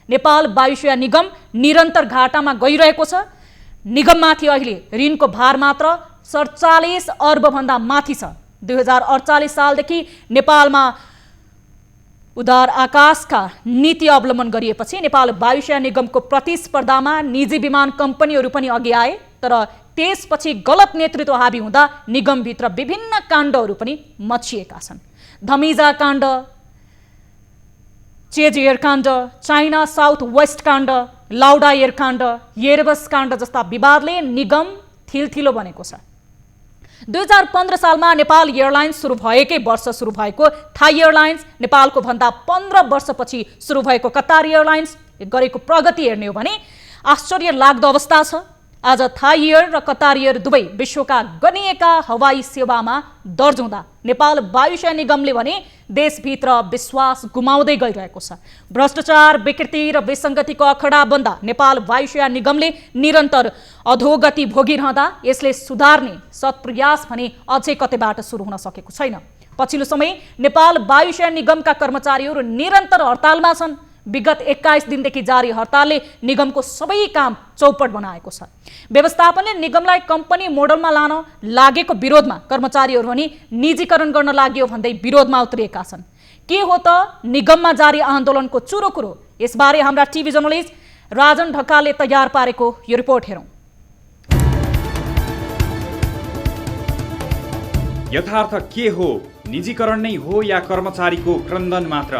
नेपाल वायुसेवा निगम निरन्तर घाटामा गइरहेको छ। निगममाथि अहिले ऋणको भार मात्र 47 अर्बभन्दा माथि छ। 2048 सालदेखि नेपालमा उदार आकाशका नीति अवलम्बन गरिएपछि नेपाल वायुसेवा निगमको प्रतिस्पर्धामा निजी विमान कम्पनीहरू पनि अघि आए। तर त्यसपछि गलत नेतृत्व हाबी हुँदा निगमभित्र विभिन्न काण्डहरू पनि मचिएका छन्। धमिजा काण्ड, चेज एयर काण्ड, चाइना साउथ वेस्ट काण्ड, लाउडा एयर काण्ड, एयरबस काण्ड जस्ता विवादले निगम थिलथिलो बनेको छ। 2015 सालमा नेपाल एयरलाइन्स सुरु भएकै वर्ष सुरु भएको थाई एयरलाइन्स, नेपालको भन्दा 15 वर्षपछि सुरु भएको कतार एयरलाइन्स गरेको प्रगति हेर्ने हो भने आश्चर्य लाग्दो अवस्था छ। आज थाई एयर र कतार एयर दुवै विश्वका गनिएका हवाई सेवामा दर्ज हुँदा नेपाल वायुसेना निगमले भने देशभित्र विश्वास गुमाउँदै गइरहेको छ। भ्रष्टाचार, विकृति र विसङ्गतिको अखडा बन्दा नेपाल वायुसेना निगमले निरन्तर अधोगति भोगिरहँदा यसले सुधार्ने सत्प्रयास भने अझै कतैबाट सुरु हुन सकेको छैन। पछिल्लो समय नेपाल वायुसेना निगमका कर्मचारीहरू निरन्तर हडतालमा छन्। विगत 21 दिनदेखि जारी हडतालले निगमको सबै काम चौपट बनाएको छ। व्यवस्थापनले निगमलाई कम्पनी मोडलमा लान लागेको विरोधमा कर्मचारीहरू पनि निजीकरण गर्न लाग्यो भन्दै विरोधमा उत्रिएका छन्। के हो त निगममा जारी आन्दोलनको चुरो कुरो? यसबारे हाम्रा टिभी जर्नलिस्ट राजन ढकालले तयार पारेको यो रिपोर्ट हेरौँ। यथार्थ के हो? निजीकरण नै हो या कर्मचारीको क्रन्दन मात्र?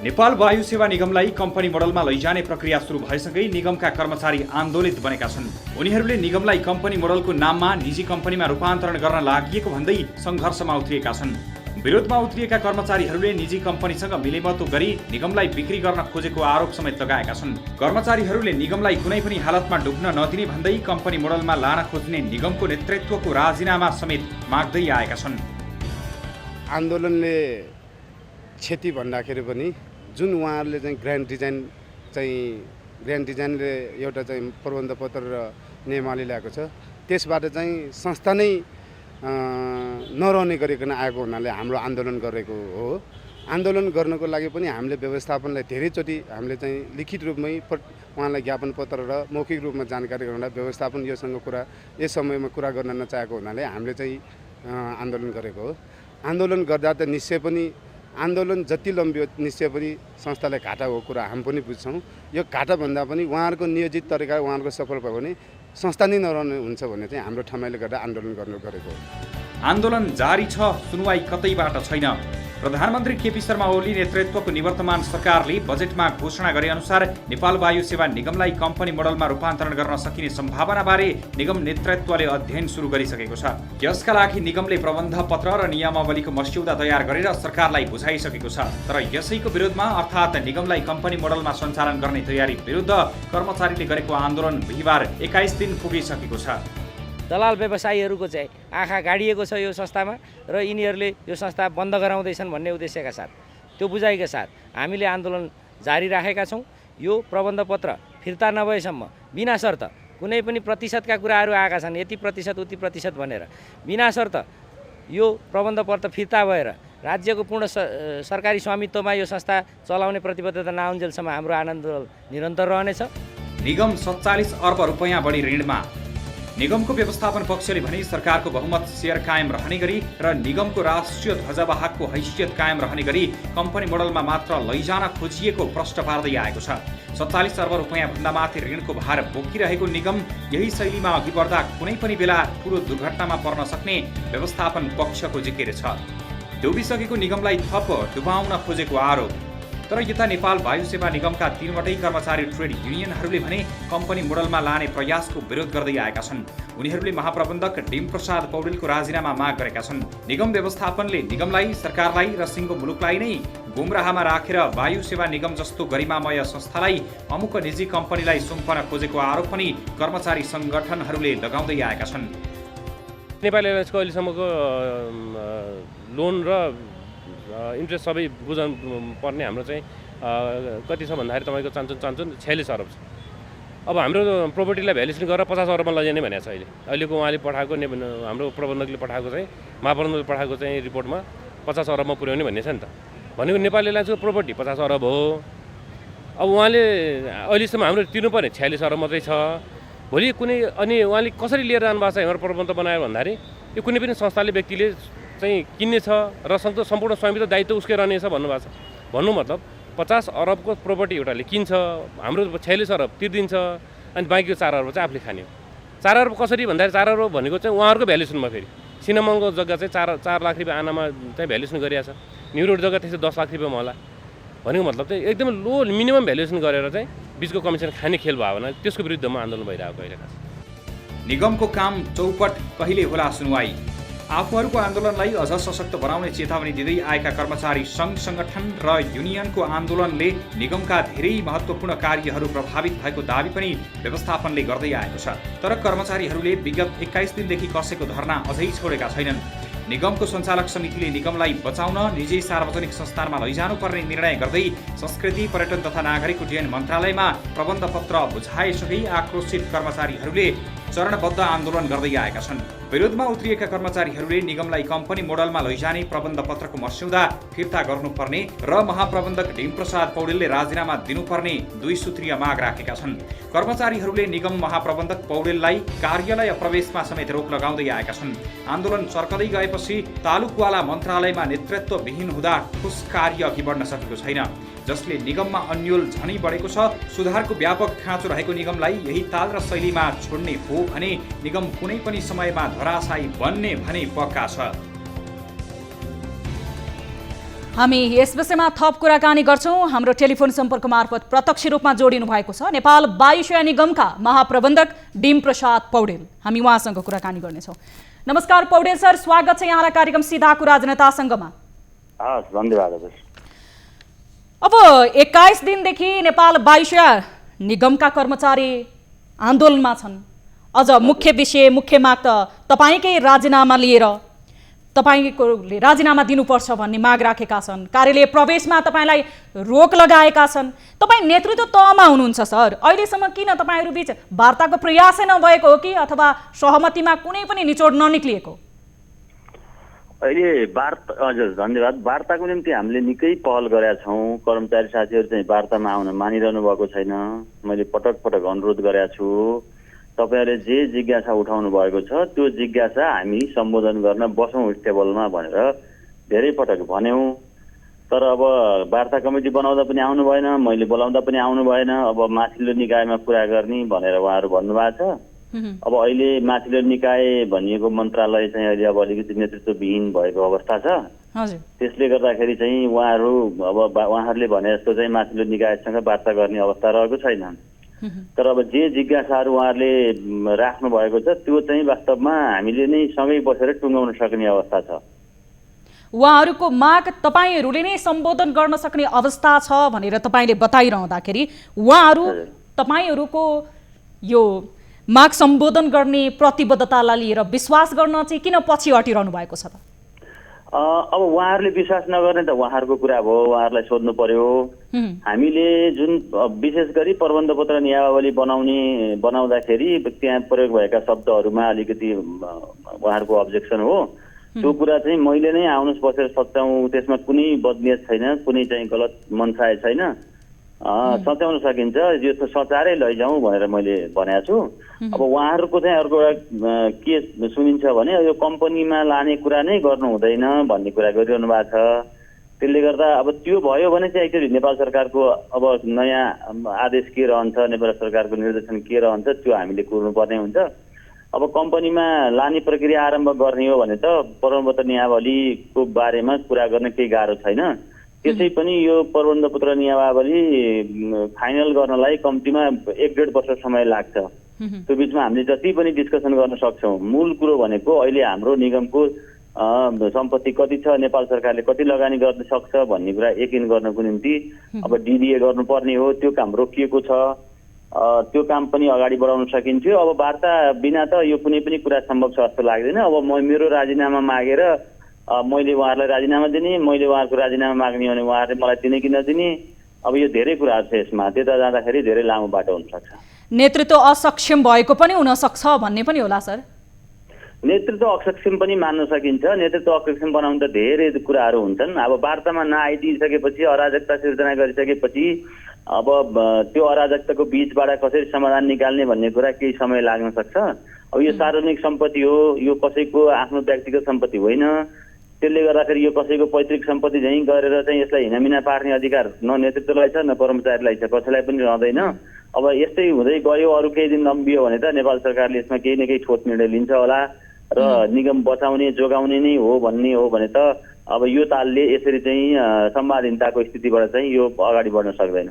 नेपाल वायु सेवा निगमलाई कम्पनी मोडलमा लैजाने प्रक्रिया सुरु भएसँगै निगमका कर्मचारी आन्दोलित बनेका छन्। उनीहरूले निगमलाई कम्पनी मोडलको नाममा निजी कम्पनीमा रूपान्तरण गर्न लागि भन्दै सङ्घर्षमा उत्रिएका छन्। विरोधमा उत्रिएका कर्मचारीहरूले निजी कम्पनीसँग मिलेमतो गरी निगमलाई बिक्री गर्न खोजेको आरोप समेत लगाएका छन्। कर्मचारीहरूले निगमलाई कुनै पनि हालतमा डुब्न नदिने भन्दै कम्पनी मोडलमा लान खोज्ने निगमको नेतृत्वको राजीनामा समेत माग्दै आएका छन्। आन्दोलनले क्षति भन्दाखेरि पनि जुन उहाँहरूले चाहिँ ग्रान्ड डिजाइनले एउटा चाहिँ प्रबन्ध पत्र र नियमावली ल्याएको छ त्यसबाट चाहिँ संस्था नै नरहने गरिकन आएको हुनाले हाम्रो आन्दोलन गरेको हो। आन्दोलन गर्नको लागि पनि हामीले व्यवस्थापनलाई धेरैचोटि हामीले चाहिँ लिखित रूपमै उहाँलाई ज्ञापन पत्र र मौखिक रूपमा जानकारी गराउँदा व्यवस्थापन योसँग यस समयमा कुरा गर्न नचाहेको हुनाले हामीले चाहिँ आन्दोलन गरेको हो। आन्दोलन गर्दा त निश्चय पनि आन्दोलन जति लम्बियो निश्चय पनि संस्थालाई घाटा हो कुरा हामी पनि बुझ्छौँ। यो घाटा भन्दा पनि उहाँहरूको नियोजित तरिका उहाँहरूको सफल भयो भने संस्था नै नरहने हुन्छ भन्ने चाहिँ हाम्रो ठमाइले गर्दा आन्दोलन गरेको हो। आन्दोलन जारी छ, सुनवाई कतैबाट छैन। प्रधानमन्त्री केपी शर्मा ओली नेतृत्वको निवर्तमान सरकारले बजेटमा घोषणा गरे अनुसार नेपाल वायु सेवा निगमलाई कम्पनी मोडलमा रूपान्तरण गर्न सकिने सम्भावनाबारे निगम नेतृत्वले अध्ययन सुरु गरिसकेको छ। यसका लागि निगमले प्रबन्ध पत्र र नियमावलीको मस्यौदा तयार गरेर सरकारलाई बुझाइसकेको छ। तर यसैको विरोधमा अर्थात् निगमलाई कम्पनी मोडलमा सञ्चालन गर्ने तयारी विरुद्ध कर्मचारीले गरेको आन्दोलन बिहिबार 21 दिन पुगिसकेको छ। दलाल व्यवसायीहरूको चाहिँ आँखा गाडिएको छ यो संस्थामा र यिनीहरूले यो संस्था बन्द गराउँदैछन् भन्ने उद्देश्यका साथ, त्यो बुझाइका साथ हामीले आन्दोलन जारी राखेका छौँ। यो प्रबन्ध पत्र फिर्ता नभएसम्म बिना शर्त कुनै पनि प्रतिशतका कुराहरू आएका छन्, यति प्रतिशत उति प्रतिशत भनेर बिना शर्त यो प्रबन्ध पत्र फिर्ता भएर राज्यको पूर्ण सरकारी स्वामित्वमा यो संस्था चलाउने प्रतिबद्धता नआउन्जेलसम्म हाम्रो आन्दोलन निरन्तर रहनेछ। निगम 47 अर्ब रुपैयाँ बढी ऋणमा। निगमको व्यवस्थापन पक्षले भने सरकारको बहुमत सेयर कायम रहने गरी र निगमको राष्ट्रिय ध्वजवाहकको हैसियत कायम रहने गरी कम्पनी मोडलमा मात्र लैजान खोजिएको प्रश्न पार्दै आएको छ। 47 अर्ब रुपैयाँ भन्दा माथि ऋणको भार बोकिरहेको निगम यही शैलीमा अघि बढ्दा कुनै पनि बेला ठुलो दुर्घटनामा पर्न सक्ने व्यवस्थापन पक्षको जिकिर छ। डुबिसकेको निगमलाई थप डुबाउन खोजेको आरोप। तर यता नेपाल वायु सेवा निगमका 3वटै कर्मचारी ट्रेड युनियनहरूले भने कम्पनी मोडलमा लाने प्रयासको विरोध गर्दै आएका छन्। उनीहरूले महाप्रबन्धक डिम प्रसाद पौडेलको राजीनामा माग गरेका छन्। निगम व्यवस्थापनले निगमलाई, सरकारलाई र सिङ्गो मुलुकलाई नै गुमराहमा राखेर वायु सेवा निगम जस्तो गरिमामय संस्थालाई अमुक निजी कम्पनीलाई सुम्पन खोजेको आरोप पनि कर्मचारी सङ्गठनहरूले लगाउँदै आएका छन्। नेपाली एयरलाइन्सको अहिलेसम्मको लोन र इन्ट्रेस्ट सबै बुझाउनु पर्ने हाम्रो चाहिँ कति छ भन्दाखेरि तपाईँको चान्चुन 46 अरब छ। अब हाम्रो प्रोपर्टीलाई भ्यालुएसन गरेर 50 अरबमा लैजाने भनेको छ। अहिलेको उहाँले पठाएको हाम्रो प्रबन्धकले पठाएको चाहिँ महाप्रबन्धकले पठाएको चाहिँ रिपोर्टमा 50 अरबमा पुर्याउने भन्ने छ नि त। भनेको नेपाली एयरलाइन्सको प्रोपर्टी 50 अरब हो। अब उहाँले अहिलेसम्म हाम्रो तिर्नुपर्ने 46 अरब मात्रै छ। भोलि कुनै अनि उहाँले कसरी लिएर जानुभएको छ हाम्रो प्रबन्ध बनायो भन्दाखेरि यो कुनै पनि संस्थाले व्यक्तिले चाहिँ किन्ने छ र सम्पूर्ण स्वामित्व दायित्व उसकै रहनेछ भन्नुभएको छ। भन्नु मतलब 50 अरबको प्रोपर्टी एउटाले किन्छ, हाम्रो 46 अरब तिर्दिन्छ अनि बाँकीको 4 अरब चाहिँ आफूले खाने हो। 4 अरब कसरी भन्दाखेरि 4 अरब भनेको चाहिँ उहाँहरूको भ्यालुएसनमा फेरि सिनेमाको जग्गा चाहिँ 4 लाख रुपियाँ आनामा चाहिँ भ्यालुएसन गरिरहेछ। न्यु रोड जग्गा त्यसै 10 लाख रुपियाँमा होला। भनेको मतलब चाहिँ एकदमै लो मिनिमम भ्यालुएसन गरेर चाहिँ बिचको कमिसन खाने खेल भयो भने त्यसको विरुद्धमा आन्दोलन भइरहेको अहिले। निगमको काम चौपट कहिले होला सुनवाई? आफूहरूको आन्दोलनलाई अझ सशक्त बनाउने चेतावनी दिँदै आएका कर्मचारी सङ्घ संगठन र युनियनको आन्दोलनले निगमका धेरै महत्त्वपूर्ण कार्यहरू प्रभावित भएको दावी पनि व्यवस्थापनले गर्दै आएको छ। तर कर्मचारीहरूले विगत 21 दिनदेखि कसैको धरना अझै छोडेका छैनन्। निगमको सञ्चालक समितिले निगमलाई बचाउन निजी सार्वजनिक संस्थानमा लैजानुपर्ने निर्णय गर्दै संस्कृति, पर्यटन तथा नागरिक उड्डयन मन्त्रालयमा प्रबन्ध पत्र बुझाएसँगै आक्रोशित कर्मचारीहरूले चरणबद्ध आन्दोलन गर्दै आएका छन्। विरोधमा उत्रिएका कर्मचारीहरूले निगमलाई कम्पनी मोडलमा लैजाने प्रबन्ध पत्रको मस्यौदा फिर्ता गर्नुपर्ने र महाप्रबन्धक डिमप्रसाद पौडेलले राजीनामा दिनुपर्ने 2 सूत्रीय माग राखेका छन्। कर्मचारीहरूले निगम महाप्रबन्धक पौडेललाई कार्यालय प्रवेशमा समेत रोक लगाउँदै आएका छन्। आन्दोलन चर्कदै गएपछि तालुकवाला मन्त्रालयमा नेतृत्वविहीन हुँदा ठोस कार्य अघि बढ्न सकेको छैन, जसले निगममा अन्यल झनै बढेको छ। सुधारको व्यापक खाँचो रहेको निगमलाई यही ताल र शैलीमा छोड्ने हो भने निगम कुनै पनि समयमा धराशायी बन्ने भने पक्का छ। हामी यस विषयमा थप कुराकानी गर्छौं। हाम्रो टेलिफोन सम्पर्क मार्फत प्रत्यक्ष रूपमा जोडिनु भएको छ नेपाल वायुसेना निगमका महाप्रबन्धक डिमप्रसाद पौडेल। हामी उहाँसँग कुराकानी गर्नेछौँ। नमस्कार पौडेल सर, स्वागत छ यहाँलाई कार्यक्रम सीधा कुरा जनतासँगमा। धन्यवाद। अब 21 दिनदेखि नेपाल वायुसेना निगमका कर्मचारी आन्दोलनमा छन्। अझ मुख्य विषय, मुख्य माग त तपाईँकै राजीनामा लिएर तपाईँको राजीनामा दिनुपर्छ भन्ने माग राखेका छन्। कार्यालय प्रवेशमा तपाईँलाई रोक लगाएका छन्। तपाईँ नेतृत्व तहमा हुनुहुन्छ सर, अहिलेसम्म किन तपाईँहरू बीच वार्ताको प्रयासै नभएको हो कि अथवा सहमतिमा कुनै पनि निचोड ननिक्लिएको? अहिले वार्ता, हजुर धन्यवाद। वार्ताको निम्ति हामीले निकै पहल गरेका छौँ। कर्मचारी साथीहरू चाहिँ वार्तामा आउन मानिरहनु भएको छैन। मैले पटक पटक अनुरोध गरेका छु, तपाईँहरूले जे जिज्ञासा उठाउनु भएको छ त्यो जिज्ञासा हामी सम्बोधन गर्न बसौँ टेबलमा भनेर धेरै पटक भन्यौँ। तर अब वार्ता कमिटी बनाउँदा पनि आउनु भएन, मैले बोलाउँदा पनि आउनु भएन। अब माथिल्लो निकायमा कुरा गर्ने भनेर उहाँहरू भन्नुभएको छ। अब अहिले माथिल्लो निकाय भनिएको मन्त्रालय चाहिँ अहिले अब अलिकति नेतृत्वविहीन भएको अवस्था छ। त्यसले गर्दाखेरि चाहिँ उहाँहरूले भने जस्तो चाहिँ माथिल्लो निकायसँग वार्ता गर्ने अवस्था रहेको छैन। तर अब जे जिज्ञासाहरू उहाँहरूले राख्नु भएको छ त्यो चाहिँ वास्तवमा हामीले नै सँगै बसेर टुङ्गाउन सक्ने अवस्था छ। उहाँहरूको माग तपाईँहरूले नै सम्बोधन गर्न सक्ने अवस्था छ भनेर तपाईँले बताइरहँदाखेरि उहाँहरू तपाईँहरूको यो माग सम्बोधन गर्ने प्रतिबद्धतालाई लिएर विश्वास गर्न चाहिँ किन पछि हटिरहनु भएको छ त? अब उहाँहरूले विश्वास नगर्ने त उहाँहरूको कुरा भयो, उहाँहरूलाई सोध्नु पर्यो। हामीले जुन विशेष गरी प्रबन्ध पत्र नियमावली बनाउँदाखेरि त्यहाँ प्रयोग भएका शब्दहरूमा अलिकति उहाँहरूको अब्जेक्सन हो। त्यो कुरा चाहिँ मैले नै आउनुहोस् बसेर सच्याउँ, त्यसमा कुनै बदनियत छैन, कुनै चाहिँ गलत मनसाय छैन, सच्याउन सकिन्छ, यो त सचारै लैजाउँ भनेर मैले भनेको छु। अब उहाँहरूको चाहिँ अर्को एउटा के सुनिन्छ भने यो कम्पनीमा लाने कुरा नै गर्नु हुँदैन भन्ने कुरा गरिरहनु भएको छ। त्यसले गर्दा अब त्यो भयो भने चाहिँ एक्चुअली नेपाल सरकारको अब नयाँ आदेश के रहन्छ, नेपाल सरकारको निर्देशन के रहन्छ त्यो हामीले कुर्नुपर्ने हुन्छ। अब कम्पनीमा लाने प्रक्रिया आरम्भ गर्ने हो भने त प्रबन्धपत्र नियमावलीको बारेमा कुरा गर्न केही गाह्रो छैन। त्यसै पनि यो प्रबन्धपत्र नियमावली फाइनल गर्नलाई कम्तीमा 1-1.5 वर्ष समय लाग्छ। त्यो बिचमा हामीले जति पनि डिस्कसन गर्न सक्छौँ। मूल कुरो भनेको अहिले हाम्रो निगमको सम्पत्ति कति छ, नेपाल सरकारले कति लगानी गर्न सक्छ भन्ने कुरा यकिन गर्नको निम्ति अब डिडिए गर्नुपर्ने हो। त्यो काम रोकिएको छ, त्यो काम पनि अगाडि बढाउन सकिन्थ्यो। अब वार्ता बिना त यो कुनै पनि कुरा सम्भव छ जस्तो लाग्दैन। अब मेरो राजीनामा मागेर मैले उहाँहरूलाई राजीनामा दिने, मैले उहाँहरूको राजीनामा माग्ने हो भने उहाँहरूले मलाई दिने कि नदिने, अब यो धेरै कुराहरू छ यसमा। त्यता जाँदाखेरि धेरै लामो बाटो हुनसक्छ। नेतृत्व असक्षम भएको पनि हुनसक्छ भन्ने पनि होला सर? नेतृत्व असक्षम पनि मान्न सकिन्छ। नेतृत्व असक्षम बनाउनु त धेरै कुराहरू हुन्छन्। अब वार्तामा नआइदिइसकेपछि, अराजकता सिर्जना गरिसकेपछि अब त्यो अराजकताको बीचबाट कसरी समाधान निकाल्ने भन्ने कुरा केही समय लाग्न सक्छ। अब यो सार्वजनिक सम्पत्ति हो, यो कसैको आफ्नो व्यक्तिगत सम्पत्ति होइन। त्यसले गर्दाखेरि यो कसैको पैतृक सम्पत्ति झैँ गरेर चाहिँ यसलाई हिनामिना पार्ने अधिकार न नेतृत्वलाई छ न कर्मचारीलाई छ, कसैलाई पनि रहँदैन। अब यस्तै हुँदै गयो, अरू केही दिन लम्बियो भने त नेपाल सरकारले यसमा केही न केही ठोस निर्णय लिन्छ होला र निगम बचाउने जोगाउने नै हो भन्ने हो भने त अब यो तालले यसरी चाहिँ संवादहीनताको स्थितिबाट चाहिँ यो अगाडि बढ्न सक्दैन।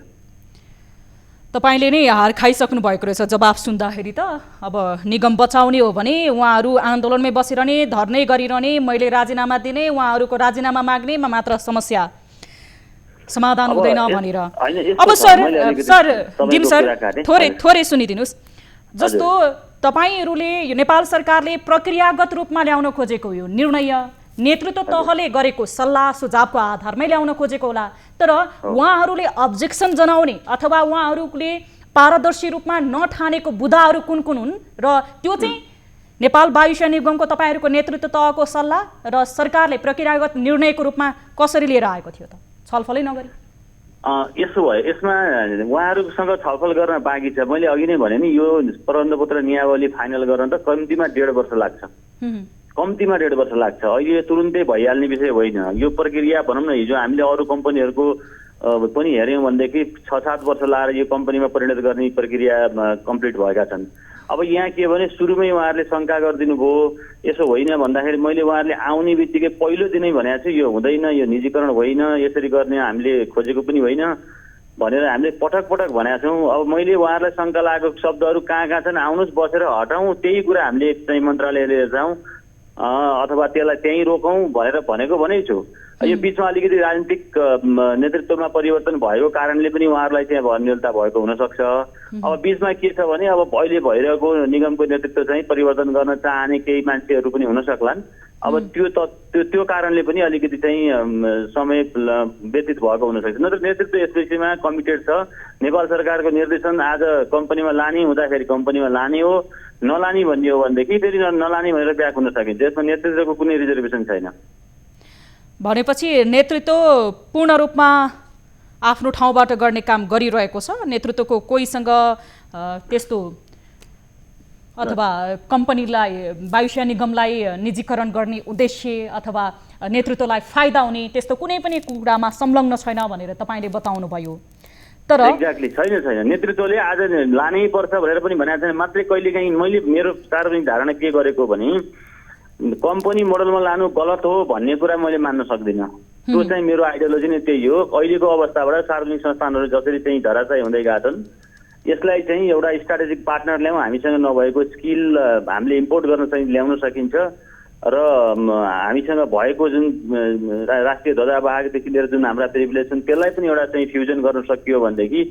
तपाईँले नै हार खाइसक्नु भएको रहेछ जवाफ सुन्दाखेरि त। अब निगम बचाउने हो भने उहाँहरू आन्दोलनमै बसिरहने, धर्नै गरिरहने, मैले राजीनामा दिने, उहाँहरूको राजीनामा माग्नेमा मात्र समस्या समाधान हुँदैन भनेर। अब सर डिम सर थोरै सुनिदिनुहोस्। जस्तो तपाईँहरूले यो नेपाल सरकारले प्रक्रियागत रूपमा ल्याउन खोजेको यो निर्णय नेतृत्व तहले गरेको सल्लाह सुझावको आधारमै ल्याउन खोजेको होला, तर उहाँहरूले अब्जेक्सन जनाउने अथवा उहाँहरूले पारदर्शी रूपमा नठानेको बुदाहरू कुन कुन हुन् र त्यो चाहिँ नेपाल वायुसेना निगमको तपाईँहरूको नेतृत्व तहको सल्लाह र सरकारले प्रक्रियागत निर्णयको रूपमा कसरी लिएर आएको थियो त छलफलै नगरी? यसो भयो, यसमा उहाँहरूसँग छलफल गर्न बाँकी छ। मैले अघि नै भने नि यो प्रबन्धपत्र नियावली फाइनल गर्न त कम्तीमा 1.5 वर्ष लाग्छ, कम्तीमा 1.5 वर्ष लाग्छ। अहिले तुरुन्तै भइहाल्ने विषय होइन यो प्रक्रिया। भनौँ न हिजो हामीले अरू कम्पनीहरूको पनि हेऱ्यौँ भनेदेखि 6-7 वर्ष लाएर यो कम्पनीमा परिणत गर्ने प्रक्रिया कम्प्लिट भएका छन्। अब यहाँ के भने सुरुमै उहाँहरूले शङ्का गरिदिनु भयो, यसो होइन भन्दाखेरि मैले उहाँहरूले आउने बित्तिकै पहिलो दिनै भनेको छु यो हुँदैन, यो निजीकरण होइन, यसरी गर्ने हामीले खोजेको पनि होइन भनेर हामीले पटक पटक भनेका छौँ। अब मैले उहाँहरूलाई शङ्का लागेको शब्दहरू कहाँ कहाँ छन् आउनुहोस् बसेर हटाउँ, त्यही कुरा हामीले चाहिँ मन्त्रालय लिएर जाउँ अथवा त्यसलाई त्यहीँ रोकौँ भनेर भनेको भनेको छु। यो बिचमा अलिकति राजनीतिक नेतृत्वमा परिवर्तन भएको कारणले पनि उहाँहरूलाई चाहिँ अन्यलता भएको हुनसक्छ। अब बिचमा के छ भने अब अहिले भइरहेको निगमको नेतृत्व चाहिँ परिवर्तन गर्न चाहने केही मान्छेहरू पनि हुन सक्लान्। अब त्यो कारणले पनि अलिकति चाहिँ समय व्यतीत भएको हुनसक्छ। नत्र नेतृत्व यस विषयमा कमिटेड छ। नेपाल सरकारको निर्देशन आज कम्पनीमा लाने हुँदाखेरि कम्पनीमा लाने हो, नलाने भन्ने हो भनेदेखि फेरि नलाने भनेर ब्याक हुन सकिन्छ। यसमा नेतृत्वको कुनै रिजर्भेसन छैन। भनेपछि नेतृत्व पूर्ण रूपमा आफ्नो ठाउँबाट गर्ने काम गरिरहेको छ। नेतृत्वको कोहीसँग त्यस्तो अथवा कम्पनीलाई वायुसेना निगमलाई निजीकरण गर्ने उद्देश्य अथवा नेतृत्वलाई फाइदा हुने त्यस्तो कुनै पनि कुरामा संलग्न छैन भनेर तपाईँले बताउनु भयो। तर एक्ज्याक्टली छैन। नेतृत्वले आज लानै पर्छ भनेर पनि भनेको छैन। मात्रै कहिलेकाहीँ मैले मेरो सार्वजनिक धारणा के गरेको भने कम्पनी मोडलमा लानु गलत हो भन्ने कुरा मैले मान्न सक्दिनँ। त्यो चाहिँ मेरो आइडियोलोजी नै त्यही हो। अहिलेको अवस्थाबाट सार्वजनिक संस्थानहरू जसरी चाहिँ धराशायी हुँदै गएका छन् यसलाई चाहिँ एउटा स्ट्राटेजिक पार्टनर ल्याउँ, हामीसँग नभएको स्किल हामीले इम्पोर्ट गर्न चाहिँ ल्याउन सकिन्छ र हामीसँग भएको जुन राष्ट्रिय ध्वजावाहकदेखि लिएर जुन हाम्रा प्रिभिलेज छन् त्यसलाई पनि एउटा चाहिँ फ्युजन गर्न सकियो भनेदेखि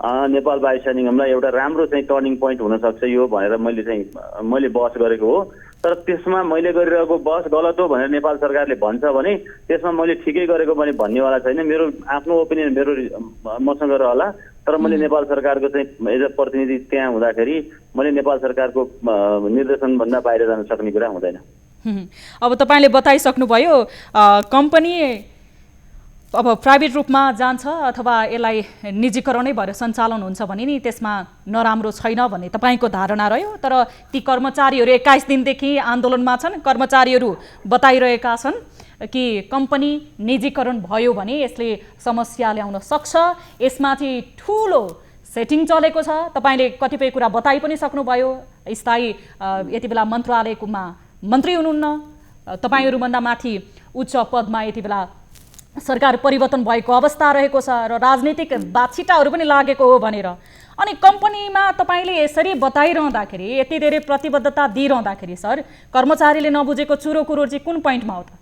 नेपाल वायुसेना निगमलाई एउटा राम्रो चाहिँ टर्निङ पोइन्ट हुनसक्छ यो भनेर मैले बहस गरेको हो। तर त्यसमा मैले गरिरहेको बहस गलत हो भनेर नेपाल सरकारले भन्छ भने त्यसमा मैले ठिकै गरेको पनि भन्नेवाला छैन। मेरो आफ्नो ओपिनियन मेरो मसँग रहला, तर मैले नेपाल सरकारको चाहिँ एज अ प्रतिनिधि त्यहाँ हुँदाखेरि मैले नेपाल सरकारको निर्देशनभन्दा बाहिर जान सक्ने कुरा हुँदैन। अब तपाईँले बताइसक्नुभयो कम्पनी अब प्राइभेट रूपमा जान्छ अथवा यसलाई निजीकरणै भएर सञ्चालन हुन्छ भने नि त्यसमा नराम्रो छैन भन्ने तपाईँको धारणा रह्यो। तर ती कर्मचारीहरू 21 दिनदेखि आन्दोलनमा छन्। कर्मचारीहरू बताइरहेका छन् कि कम्पनी निजीकरण भयो भने यसले समस्या ल्याउन सक्छ, यसमा चाहिँ ठुलो सेटिङ चलेको छ। तपाईँले कतिपय कुरा बताइ पनि सक्नुभयो। स्थायी यति बेला मन्त्रालयकोमा मन्त्री हुनुहुन्न, तपाईँहरूभन्दा माथि उच्च पदमा यति बेला सरकार परिवर्तन भएको अवस्था रहेको छ र राजनीतिक बाछिटाहरू पनि लागेको हो भनेर। अनि कम्पनीमा तपाईँले यसरी बताइरहँदाखेरि यति धेरै प्रतिबद्धता दिइरहँदाखेरि सर कर्मचारीले नबुझेको चुरो कुरो चाहिँ कुन पोइन्टमा हो त?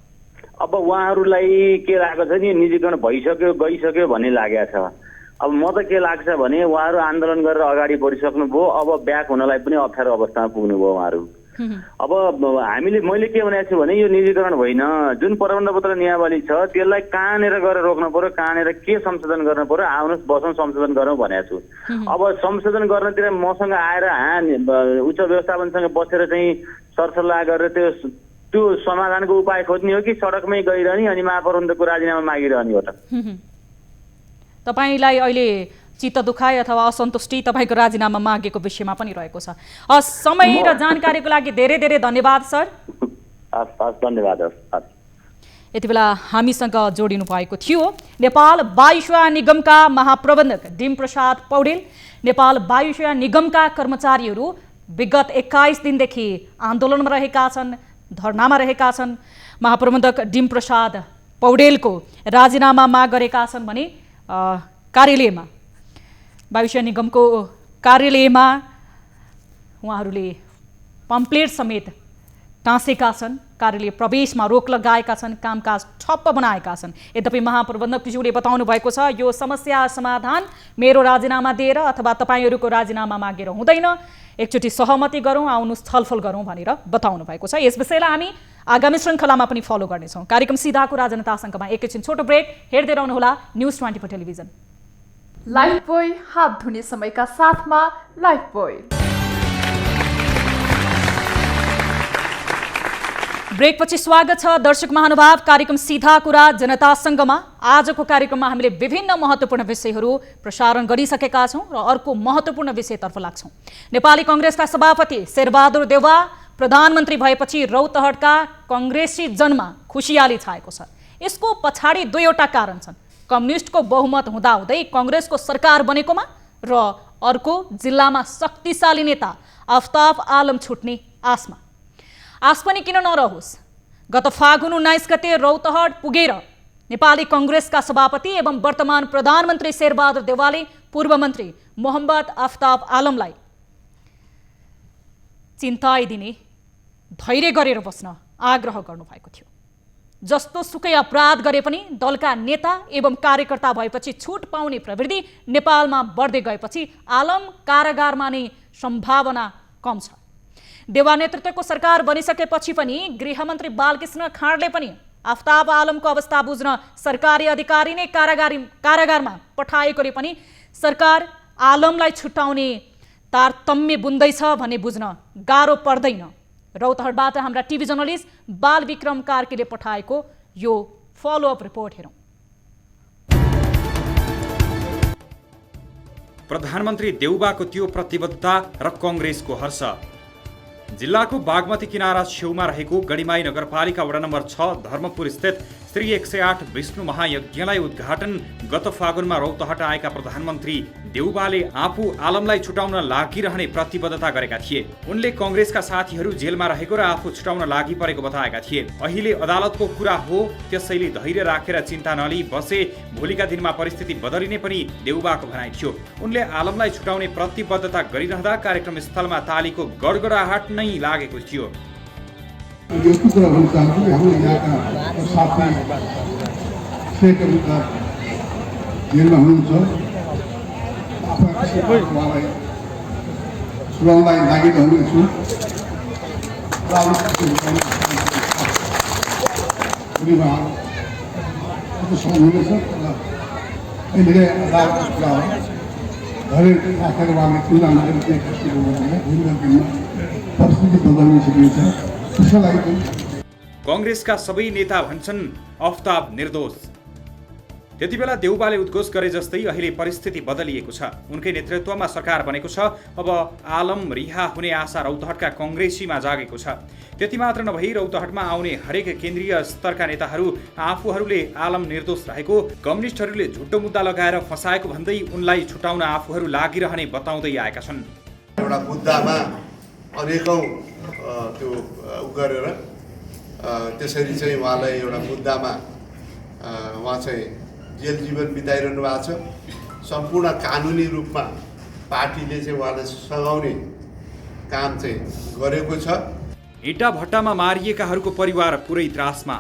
अब उहाँहरूलाई के लागेको छ नि निजीकरण भइसक्यो गइसक्यो भन्ने लागेको छ। अब म त के लाग्छ भने उहाँहरू आन्दोलन गरेर अगाडि बढिसक्नुभयो, अब ब्याक हुनलाई पनि अप्ठ्यारो अवस्थामा पुग्नुभयो उहाँहरू। अब मैले के भनेको छु भने यो निजीकरण होइन, जुन प्रबन्धपत्र नियावली छ त्यसलाई कहाँनिर गएर रोक्नु पर्यो, कहाँनिर के संशोधन गर्नु पर्यो, आउनुहोस् बसौँ संशोधन गरौँ भनेको छु। अब संशोधन गर्नतिर मसँग आएर उच्च व्यवस्थापनसँग बसेर चाहिँ सरसल्लाह गरेर त्यो समाधानको उपाय खोज्ने हो कि सडकमै गइरहने अनि महाप्रबन्धकको राजीनामा मागिरहने हो त? तपाईँलाई अहिले चित्त दुखाइ अथवा असन्तुष्टि तपाईँको राजीनामा मागेको विषयमा पनि रहेको छ। समय र जानकारीको लागि धेरै धेरै धन्यवाद सर। धन्यवाद। यति बेला हामीसँग जोडिनु भएको थियो नेपाल वायुसेना निगमका महाप्रबन्धक डिम प्रसाद पौडेल। नेपाल वायुसेना निगमका कर्मचारीहरू विगत 21 दिनदेखि आन्दोलनमा रहेका छन्, धरनामा रहेका छन्। महाप्रबन्धक डिम प्रसाद पौडेलको राजीनामा माग गरेका छन् भने कार्यालयमा वायुसेना निगमको कार्यालयमा उहाँहरूले पम्पलेट समेत टाँसेका छन्, कार्यालय प्रवेशमा रोक लगाएका छन्, कामकाज ठप्प बनाएका छन्। यद्यपि महाप्रबन्धकज्यूले बताउनु भएको छ यो समस्या समाधान मेरो राजीनामा दिएर अथवा तपाईँहरूको राजीनामा मागेर हुँदैन, एकचोटि सहमति गरौँ, आउनुहोस् छलफल गरौँ भनेर बताउनु भएको छ। यस विषयलाई हामी आगामी श्रृङ्खलामा पनि फलो गर्नेछौँ। कार्यक्रम सीधा कुरा जनतासँगमा एकैछिन छोटो ब्रेक, हेर्दै रहनुहोला न्युज 24 टेलिभिजन। लाइफबोय हात धुने समयका साथमा लाइफबोय। ब्रेकपछि स्वागत छ दर्शक महानुभाव, कार्यक्रम सीधा कुरा जनतासँगमा। आजको कार्यक्रममा हामीले विभिन्न महत्त्वपूर्ण विषयहरू प्रसारण गरिसकेका छौँ र अर्को महत्त्वपूर्ण विषयतर्फ लाग्छौँ। नेपाली कङ्ग्रेसका सभापति शेरबहादुर देउवा प्रधानमन्त्री भएपछि रौतहटका कङ्ग्रेसी जनमा खुसियाली छाएको छ। यसको पछाडि दुईवटा कारण छन्। कम्युनिस्टको बहुमत हुँदाहुँदै कङ्ग्रेसको सरकार बनेकोमा र अर्को जिल्लामा शक्तिशाली नेता आफ्ताब आलम छुट्ने आशमा। आश पनि किन नरहोस्, गत फागुन 19 गते रौतहट पुगेर नेपाली कङ्ग्रेसका सभापति एवं वर्तमान प्रधानमन्त्री शेरबहादुर देउवाले पूर्व मन्त्री मोहम्मद आफ्ताब आलमलाई चिन्ताइदिने, धैर्य गरेर बस्न आग्रह गर्नुभएको थियो। जस्तो सुकै अपराध गरे पनि दलका नेता एवं कार्यकर्ता भएपछि छुट पाउने प्रवृत्ति नेपालमा बढ्दै गएपछि आलम कारागारमा नै सम्भावना कम छ। देउवा नेतृत्वको सरकार बनिसकेपछि पनि गृहमन्त्री बालकृष्ण खाँडले पनि आफ्ताब आलमको अवस्था बुझ्न सरकारी अधिकारी नै कारागारमा पठाएकोले पनि सरकार आलमलाई छुट्याउने तारतम्य बुन्दैछ भन्ने बुझ्न गाह्रो पर्दैन। रौतहटबाट हाम्रा टिभी जर्नलिस्ट बाल विक्रम कार्कीले पठाएको यो फलोअप रिपोर्ट हेरौँ। प्रधानमन्त्री देउबाको त्यो प्रतिबद्धता र कङ्ग्रेसको हर्ष। जिल्लाको बागमती किनारा छेउमा रहेको गढीमाई नगरपालिका वडा नम्बर 6 धर्मपुर स्थित श्री 108 विष्णु महायज्ञलाई उद्घाटन गत फागुनमा रौतहट आएका प्रधानमन्त्री देउबाले आफू आलमलाई छुटाउन लागिरहने प्रतिबद्धता गरेका थिए। उनले कङ्ग्रेसका साथीहरू जेलमा रहेको र आफू छुटाउन लागि परेको बताएका थिए। अहिले अदालतको कुरा हो, त्यसैले धैर्य राखेर चिन्ता नलिई बसे, भोलिका दिनमा परिस्थिति बदलिने पनि देउबाको भनाइ थियो। उनले आलमलाई छुटाउने प्रतिबद्धता गरिरहँदा कार्यक्रम स्थलमा तालीको गडगडाहट नै लागेको थियो। यस्तो कुरा भन्न चाहन्छु कि हाम्रो यहाँका साथी सेक्रेटरीका जेलमा हुनुहुन्छ, उहाँलाई छुटाउनलाई लागेको हुनेछु हुनेछ। अहिले अदालतको कुरा हो, धेरै राखेर उहाँले तुलना गरेर भोलिका दिनमा परिस्थिति बदल्न सकिन्छ। कङ्ग्रेसका सबै नेता भन्छन् आफ्ताब निर्दोष। त्यति बेला देउबाले उद्घोष गरे जस्तै अहिले परिस्थिति बदलिएको छ। उनकै नेतृत्वमा सरकार बनेको छ। अब आलम रिहा हुने आशा रौतहटका कङ्ग्रेसीमा जागेको छ। त्यति मात्र नभई रौतहटमा आउने हरेक केन्द्रीय स्तरका नेताहरू आफूहरूले आलम निर्दोष रहेको, कम्युनिस्टहरूले झुटो मुद्दा लगाएर फसाएको भन्दै उनलाई छुटाउन आफूहरू लागिरहने बताउँदै आएका छन्। एउटा मुद्दामा अनेकौँ त्यो गरेर त्यसरी चाहिँ उहाँलाई एउटा मुद्दामा उहाँ चाहिँ जेल जीवन बिताइरहनु भएको छ। सम्पूर्ण कानुनी रूपमा पार्टीले चाहिँ उहाँलाई सघाउने काम चाहिँ गरेको छ। इँटा भट्टामा मारिएकाहरूको परिवार पुरै त्रासमा।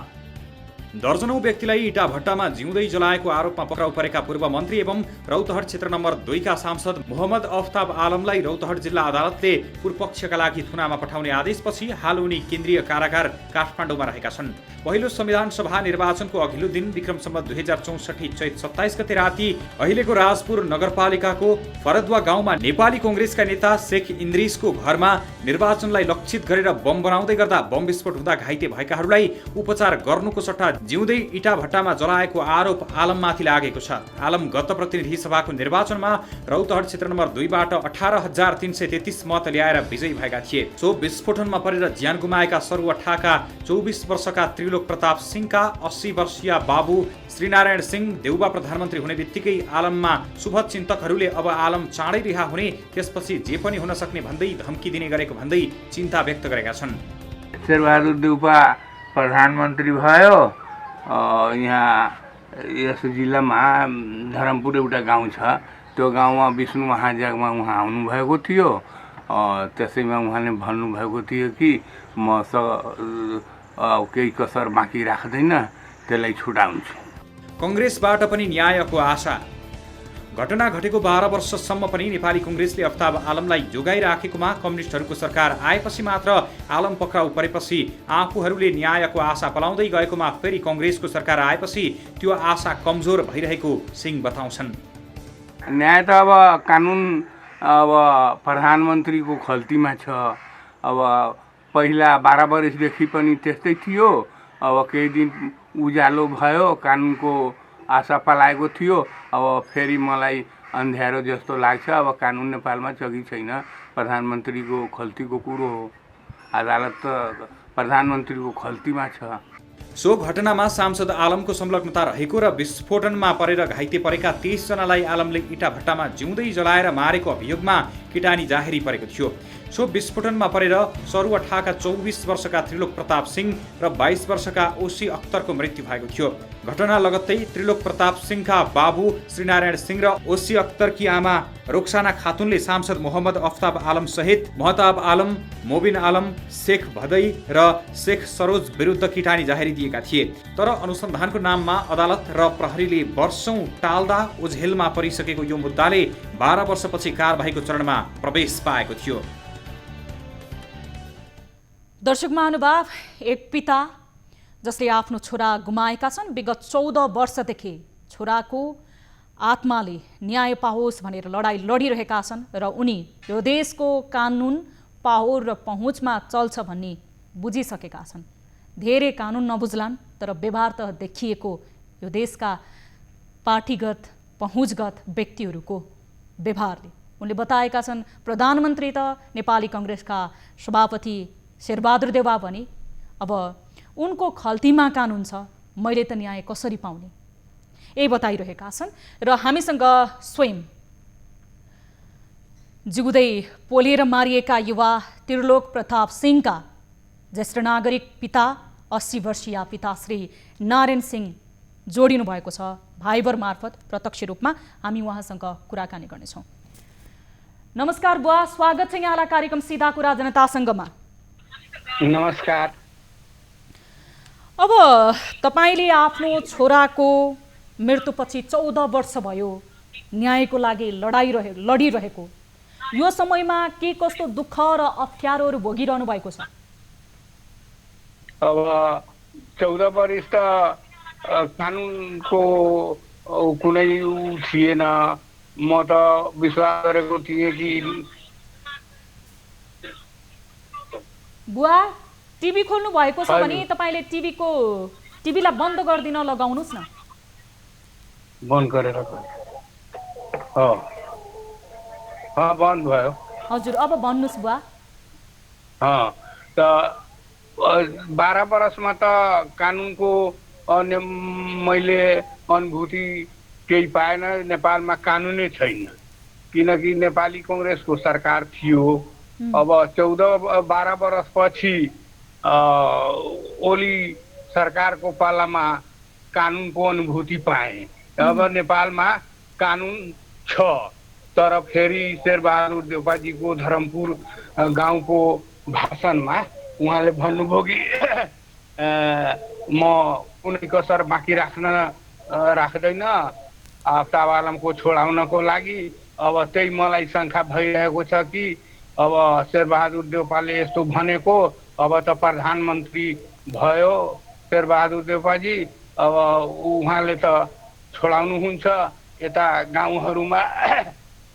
दर्जनौं व्यक्तिलाई इँटा भट्टामा जिउँदै जलाएको आरोपमा पक्राउ परेका पूर्व मन्त्री एवं रौतहट क्षेत्र नम्बर 2 का सांसद मोहम्मद आफ्ताब आलमलाई रौतहट जिल्ला अदालतले पूर्वपक्षका लागि थुनामा पठाउने आदेशपछि हाल उनी केन्द्रीय कारागार काठमाडौँमा रहेका छन्। पहिलो संविधान सभा निर्वाचनको अघिल्लो दिन विक्रम सम्वत 2064 चैत 27 गते राति अहिलेको राजपुर नगरपालिकाको फरदवा गाउँमा नेपाली कङ्ग्रेसका नेता शेख इन्द्रिसको घरमा निर्वाचनलाई लक्षित गरेर बम बनाउँदै गर्दा बम विस्फोट हुँदा घाइते भएकाहरूलाई उपचार गर्नुको सट्टा जिउँदै इँटा भट्टामा जलाएको आरोप आलममाथि लागेको छ। आलम गत प्रतिनिधि सभाको निर्वाचनमा रौतहट क्षेत्र नम्बर 2 बाट 18,333 मत ल्याएर विजयी भएका थिए। सो विस्फोटनमा परेर ज्यान गुमाएका सरुवाठाका 24 वर्षका त्रिलोक प्रताप सिंहका 80 वर्षीय बाबु श्रीनारायण सिंह देउबा प्रधानमन्त्री हुने बित्तिकै आलममा शुभचिन्तकहरूले अब आलम चाँडै रिहा हुने, त्यसपछि जे पनि हुन सक्ने भन्दै धम्की दिने गरेको भन्दै चिन्ता व्यक्त गरेका छन्। शेरबहादुर देउबा प्रधानमन्त्री भयो। यहाँ यस जिल्लामा धरमपुर एउटा गाउँ छ, त्यो गाउँमा विष्णु महायागमा उहाँ आउनुभएको थियो। त्यसैमा उहाँले भन्नुभएको थियो कि म केही कसर बाँकी राख्दैन, त्यसलाई छुटाउँछु। कङ्ग्रेसबाट पनि न्यायको आशा। घटना घटेको 12 वर्षसम्म पनि नेपाली कङ्ग्रेसले अफ्ताब आलमलाई जोगाइराखेकोमा कम्युनिस्टहरूको सरकार आएपछि मात्र आलम पक्राउ परेपछि आफूहरूले न्यायको आशा पलाउँदै गएकोमा फेरि कङ्ग्रेसको सरकार आएपछि त्यो आशा कमजोर भइरहेको सिंह बताउँछन्। न्याय त अब कानुन अब प्रधानमन्त्रीको खल्तीमा छ। अब पहिला 12 वर्षदेखि पनि त्यस्तै थियो। अब केही दिन उज्यालो भयो, कानुनको आशा पलाएको थियो। अब फेरि मलाई अन्ध्यारो जस्तो लाग्छ। अब कानुन नेपालमा छ कि छैन, प्रधानमन्त्रीको खल्तीको कुरो हो। अदालत त प्रधानमन्त्रीको खल्तीमा छ। सो घटनामा सांसद आलमको संलग्नता रहेको र विस्फोटनमा परेर घाइते परेका 23 जनालाई आलमले इँटा भट्टामा जिउँदै जलाएर मारेको अभियोगमा किटानी जाहेरी परेको थियो। सो विस्फोटनमा परेर सरुवाठाका 24 वर्षका त्रिलोक प्रताप सिंह र 22 वर्षका ओसी अख्तरको मृत्यु भएको थियो। घटना लगत्तै त्रिलोक प्रताप सिंहका बाबु श्रीनारायण सिंह र ओसी अख्तरकी आमा रोक्साना खातुनले सांसद मोहम्मद अफ्ताब आलम सहित महताब आलम, मोबिन आलम, शेख भदै र शेख सरोज विरुद्ध किटानी जाहेरी दिएका थिए। तर अनुसन्धानको नाममा अदालत र प्रहरीले वर्षौं टाल्दा ओझेलमा परिसकेको यो मुद्दाले 12 वर्षपछि कारबाहीको चरणमा प्रवेश पाएको थियो। दर्शक महानुभाव, एक पिता जसले आफ्नो छोरा गुमाएका छन्, विगत 14 वर्षदेखि छोराको आत्माले न्याय पाओस् भनेर लडाई लडिरहेका छन् र उनी यो देशको कानुन पाहोर र पहुँचमा चल्छ भन्ने बुझिसकेका छन्। धेरै कानुन नबुझ्लान्, तर व्यवहार त देखिएको यो देशका पार्टीगत पहुँचगत व्यक्तिहरूको व्यवहारले। उनले बताएका छन् प्रधानमन्त्री त नेपाली कङ्ग्रेसका सभापति शेरबहादुर देउवा भने अब उनको खल्तीमा कानुन छ, मैले त न्याय कसरी पाउने, यही बताइरहेका छन्। र हामीसँग स्वयं जिउँदै पोलेर मारिएका युवा त्रिलोक प्रताप सिंहका ज्येष्ठ नागरिक पिता 80 वर्षीय पिता श्री नारायण सिंह जोडिनु भएको छ भाइबर मार्फत। प्रत्यक्ष रूपमा हामी उहाँसँग कुराकानी गर्नेछौँ। नमस्कार बुवा, स्वागत छ यहाँलाई कार्यक्रम सीधा कुरा जनतासँगमा। नमस्कार। अब तपाईले आफ्नो छोराको मृत्युपछि 14 वर्ष भयो न्यायको लागि लडिरहेको, यो समयमा के कस्तो दुःख र अप्ठ्यारोहरू भोगिरहनु भएको छ? अब 14 वर्ष त कानुनको कुनै थिएन। म त विश्वास गरेको थिएँ कि बुवा टिभी खोल्नु भएको छ भने तपाईले टिभीलाई बन्द गरिदिन लगाउनुस् न। बन्द गरेर बन्द भयो। हजुर, अब भन्नुस् बुवा। त 12 वर्षमा त कानुनको मैले अनुभूति केही पाएन। नेपालमा कानुनै छैन, किनकि नेपाली कङ्ग्रेसको सरकार थियो। अब 14-12 वर्षपछि ओली सरकारको पालामा कानुनको अनुभूति पाएँ। अब नेपालमा कानुन छ, तर फेरि शेरबहादुर देउपाजीको धरमपुर गाउँको भाषणमा उहाँले भन्नुभयो कि म कुनै कसर बाँकी राख्दैन अफ्ताब आलमको छोडाउनको लागि। अब त्यही मलाई शङ्का भइरहेको छ कि अब शेरबहादुर देउपाले यस्तो भनेको, अब त प्रधानमन्त्री भयो शेरबहादुर देउपाजी, अब उहाँले त छोडाउनुहुन्छ। यता गाउँहरूमा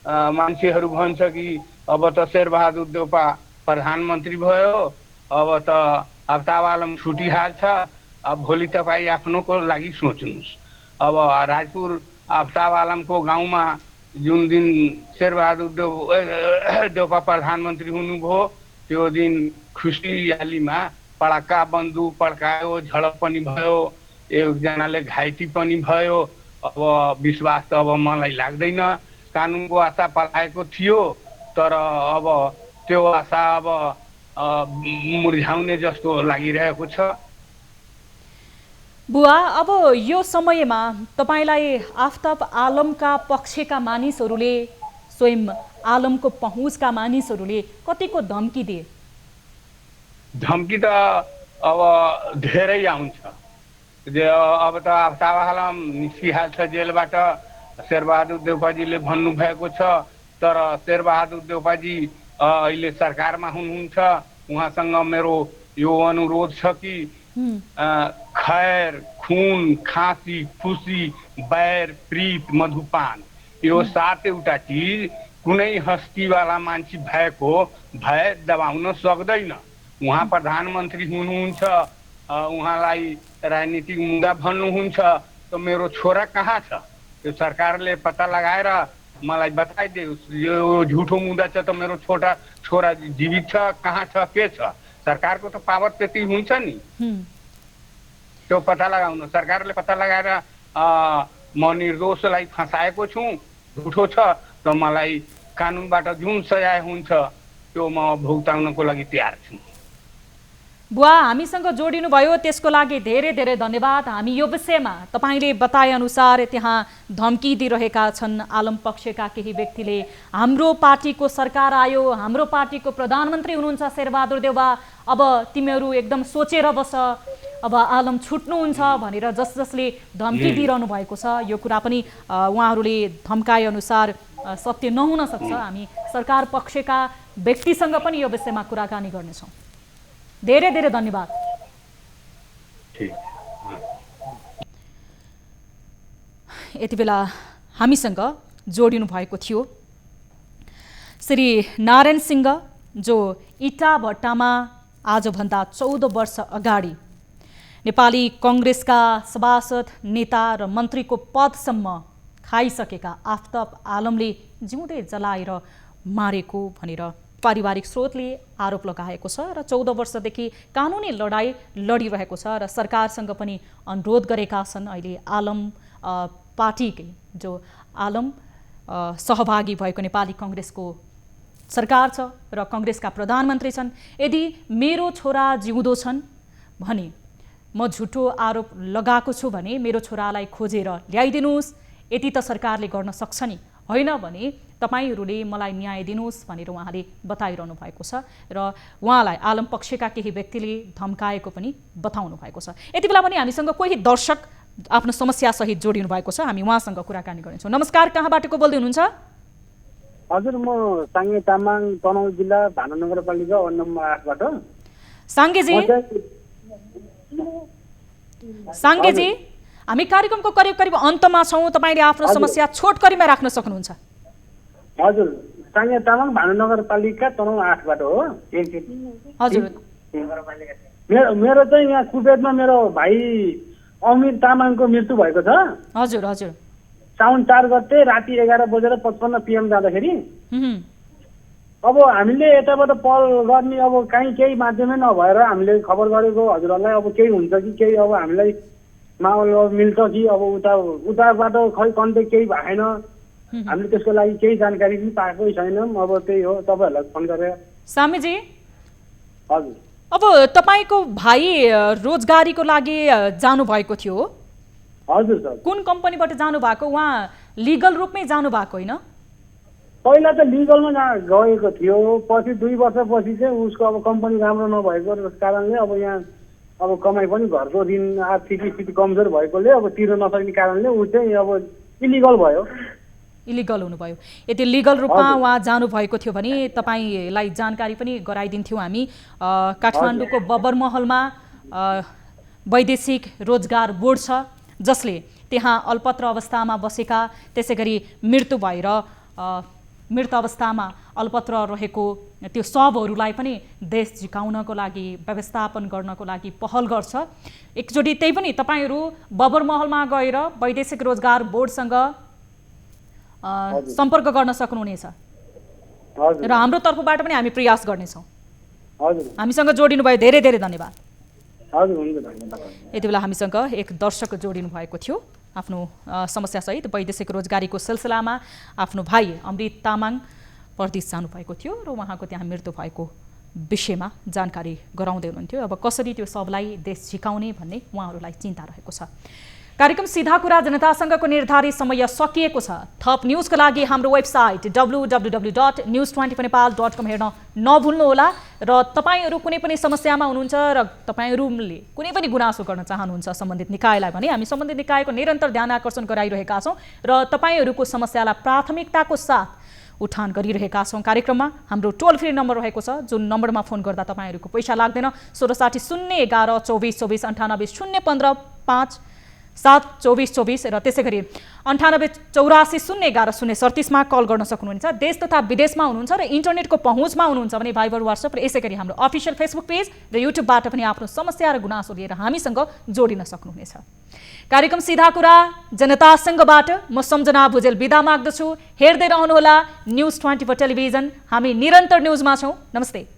मान्छेहरू भन्छ कि अब त शेरबहादुर देउपा प्रधानमन्त्री भयो, अब त अफ्ताब आलम छुटिहाल्छ। अब भोलि तपाईँ आफ्नोको लागि सोच्नुहोस्। अब राजपुर अफ्ताब आलमको गाउँमा जुन दिन शेरबहादुर देउपा प्रधानमन्त्री हुनुभयो, त्यो दिन खुसियालीमा पड्का बन्दुक पड्कायो, झडप पनि भयो, एकजनाले घाइते पनि भयो। अब विश्वास त अब मलाई लाग्दैन। कानुनको आशा पलाएको थियो, तर अब त्यो आशा अब मुर्झाउने जस्तो लागिरहेको छ। बुवा, अब यो समयमा तपाईँलाई आफ्ताब आलमका पक्षका मानिसहरूले, स्वयं आलमको पहुँचका मानिसहरूले कतिको धम्की दिए? धम्की त अब धेरै आउँछ। अब त आफ्ताब आलम निस्किहाल्छ जेलबाट, शेरबहादुर देउपाजीले भन्नुभएको छ। तर शेरबहादुर देउपाजी अहिले सरकारमा हुनुहुन्छ, उहाँसँग मेरो यो अनुरोध छ कि खैर, खून, खाँसी, खुसी, बैर, प्रीत, मधुपान यो सातवटा चिज कुनै हस्तीवाला मान्छे भएको भय दबाउन सक्दैन। उहाँ प्रधानमन्त्री हुनुहुन्छ, उहाँलाई राजनीतिक मुद्दा भन्नुहुन्छ, त मेरो छोरा कहाँ छ? त्यो सरकारले पत्ता लगाएर मलाई बताइदियोस्, यो झुठो मुद्दा छ त मेरो छोरा जीवित छ, कहाँ छ, के छ? सरकारको त पावर त्यति हुन्छ नि, त्यो पत्ता लगाउनु। सरकारले पत्ता लगाएर म निर्दोषलाई फसाएको छु, झुठो छ, त मलाई कानुनबाट जुन सजाय हुन्छ त्यो म भुक्ताउनको लागि तयार छु। बुवा, हामीसँग जोडिनु भयो त्यसको लागि धेरै धेरै धन्यवाद। हामी यो विषयमा तपाईँले बताएअनुसार त्यहाँ धम्की दिइरहेका छन् आलम पक्षका केही व्यक्तिले। हाम्रो पार्टीको सरकार आयो, हाम्रो पार्टीको प्रधानमन्त्री हुनुहुन्छ शेरबहादुर देउवा, अब तिमीहरू एकदम सोचेर बस, अब आलम छुट्नुहुन्छ भनेर जसले धम्की दिइरहनु भएको छ। यो कुरा पनि उहाँहरूले धम्काएअनुसार सत्य नहुन सक्छ। हामी सरकार पक्षका व्यक्तिसँग पनि यो विषयमा कुराकानी गर्नेछौँ। धेरै धेरै धन्यवाद। यति बेला हामीसँग जोडिनु भएको थियो श्री नारायण सिंह, जो इटाभट्टामा आजभन्दा 14 वर्ष अगाडि नेपाली काङ्ग्रेसका सभासद, नेता र मन्त्रीको पदसम्म खाइसकेका आफ्ताब आलमले जिउँदै जलाएर मारेको भनेर पारिवारिक स्रोतले आरोप लगाएको छ र 14 वर्षदेखि कानुनी लडाई लडिरहेको छ र सरकारसँग पनि अनुरोध गरेका छन्। अहिले आलम पार्टीकै, जो आलम सहभागी भएको नेपाली काङ्ग्रेसको सरकार छ र काङ्ग्रेसका प्रधानमन्त्री छन्, यदि मेरो छोरा जिउँदो छन् भने, म झुटो आरोप लगाएको छु भने मेरो छोरालाई खोजेर ल्याइदिनुहोस्, यति त सरकारले गर्न सक्छ नि, होइन भने तपाईहरूले मलाई न्याय दिनुहोस् भनेर उहाँले बताइरहनु भएको छ र उहाँलाई आलम पक्षका केही व्यक्तिले धम्काएको पनि बताउनु भएको छ। यति बेला पनि हामीसँग कोही दर्शक आफ्नो समस्यासहित जोडिनु भएको छ, हामी उहाँसँग कुराकानी गर्नेछौँ। नमस्कार, कहाँबाट को बोल्दै हुनुहुन्छ? हजुर, म साङ्गे तामाङ, तनहुँ जिल्ला भानु नगरपालिका वार्ड नम्बर 8 बाट। साङ्गेजी, हामी कार्यक्रमको करिब अन्तमा छौँ, तपाईँले आफ्नो समस्या छोटकरीमा राख्न सक्नुहुन्छ। हजुर, साङ्गे तामाङ, भानु नगरपालिका तनहुँ 8 बाट हो। हजुर, मेरो चाहिँ यहाँ कुपेटमा मेरो भाइ अमिर तामाङको मृत्यु भएको छ। हजुर हजुर, साउन 4 गते राति 11:55 PM जाँदाखेरि अब हामीले यताबाट पहल गर्ने, अब कहीँ केही माध्यमै नभएर हामीले खबर गरेको हजुरहरूलाई, अब केही हुन्छ कि केही, अब हामीलाई माहौल मिल्छ कि, अब उताबाट खै कन्ट्याक्ट केही भएन, हामीले त्यसको लागि केही जानकारी पनि पाएकै छैनौँ। अब त्यही हो, तपाईँहरूलाई फोन गरेर। सामीजी, हजुर, अब तपाईँको भाइ रोजगारीको लागि जानुभएको थियो? हजुर सर। कुन कम्पनीबाट जानु भएको? उहाँ लिगल रूपमै जानु भएको होइन? पहिला त लिगलमा गएको थियो, पछि 2 वर्षपछि चाहिँ उसको अब कम्पनी राम्रो नभएको कारणले अब यहाँ अब कमाइ पनि, घरको ऋण आर्थिक स्थिति कमजोर भएकोले अब तिर्न नसक्ने कारणले ऊ चाहिँ अब इलिगल भयो। इलिगल हुनुभयो। यदि लिगल रूपमा उहाँ जानुभएको थियो भने तपाईँलाई जानकारी पनि गराइदिन्थ्यौँ हामी। काठमाडौँको बबरमहलमा वैदेशिक रोजगार बोर्ड छ, जसले त्यहाँ अल्पत्र अवस्थामा बसेका, त्यसै गरी मृत अवस्थामा अल्पत्र रहेको त्यो शवहरूलाई पनि देश झिकाउनको लागि, व्यवस्थापन गर्नको लागि पहल गर्छ। एकचोटि त्यही पनि तपाईँहरू बबरमहलमा गएर वैदेशिक रोजगार बोर्डसँग सम्पर्क गर्न सक्नुहुनेछ र हाम्रो तर्फबाट पनि हामी प्रयास गर्नेछौँ। हामीसँग जोडिनु भयो, धेरै धेरै धन्यवाद। यति बेला हामीसँग एक दर्शक जोडिनु भएको थियो आफ्नो समस्यासहित। वैदेशिक रोजगारीको सिलसिलामा आफ्नो भाइ अमृत तामाङ परदेश जानुभएको थियो र उहाँको त्यहाँ मृत्यु भएको विषयमा जानकारी गराउँदै हुनुहुन्थ्यो। अब कसरी त्यो सबलाई देश झिकाउने भन्ने उहाँहरूलाई चिन्ता रहेको छ। कार्यक्रम सीधा कुरा जनतासँगको निर्धारित समय सकिएको छ। थप न्युजका लागि हाम्रो वेबसाइट www.news20nepal.com हेर्न नभुल्नुहोला। र तपाईहरू कुनै पनि समस्यामा हुनुहुन्छ र तपाईहरूले कुनै पनि गुनासो गर्न चाहनुहुन्छ सम्बन्धित निकायलाई भने हामी सम्बन्धित निकायको निरन्तर ध्यान आकर्षण गराइरहेका छौँ र तपाईहरूको समस्यालाई प्राथमिकताको साथ उठान गरिरहेका छौँ। कार्यक्रममा हाम्रो टोल फ्री नम्बर रहेको छ, जुन नम्बरमा फोन गर्दा तपाईँहरूको पैसा लाग्दैन। 1660 011 24 24 98 015 5 7 24 24 र त्यसै गरी 98 84 011 037 मा कल गर्न सक्नुहुनेछ। देश तथा विदेशमा हुनुहुन्छ र इन्टरनेटको पहुँचमा हुनुहुन्छ भने भाइबर, व्हाट्सएप र यसै गरी हाम्रो अफिसियल फेसबुक पेज र युट्युबबाट पनि आफ्नो समस्या र गुनासो लिएर हामीसँग जोडिन सक्नुहुनेछ। कार्यक्रम सीधा कुरा जनतासँगबाट म सम्झना भुजेल बिदा माग्दछु। हेर्दै रहनुहोला न्युज 24 टेलिभिजन। हामी निरन्तर न्युजमा छौँ। नमस्ते।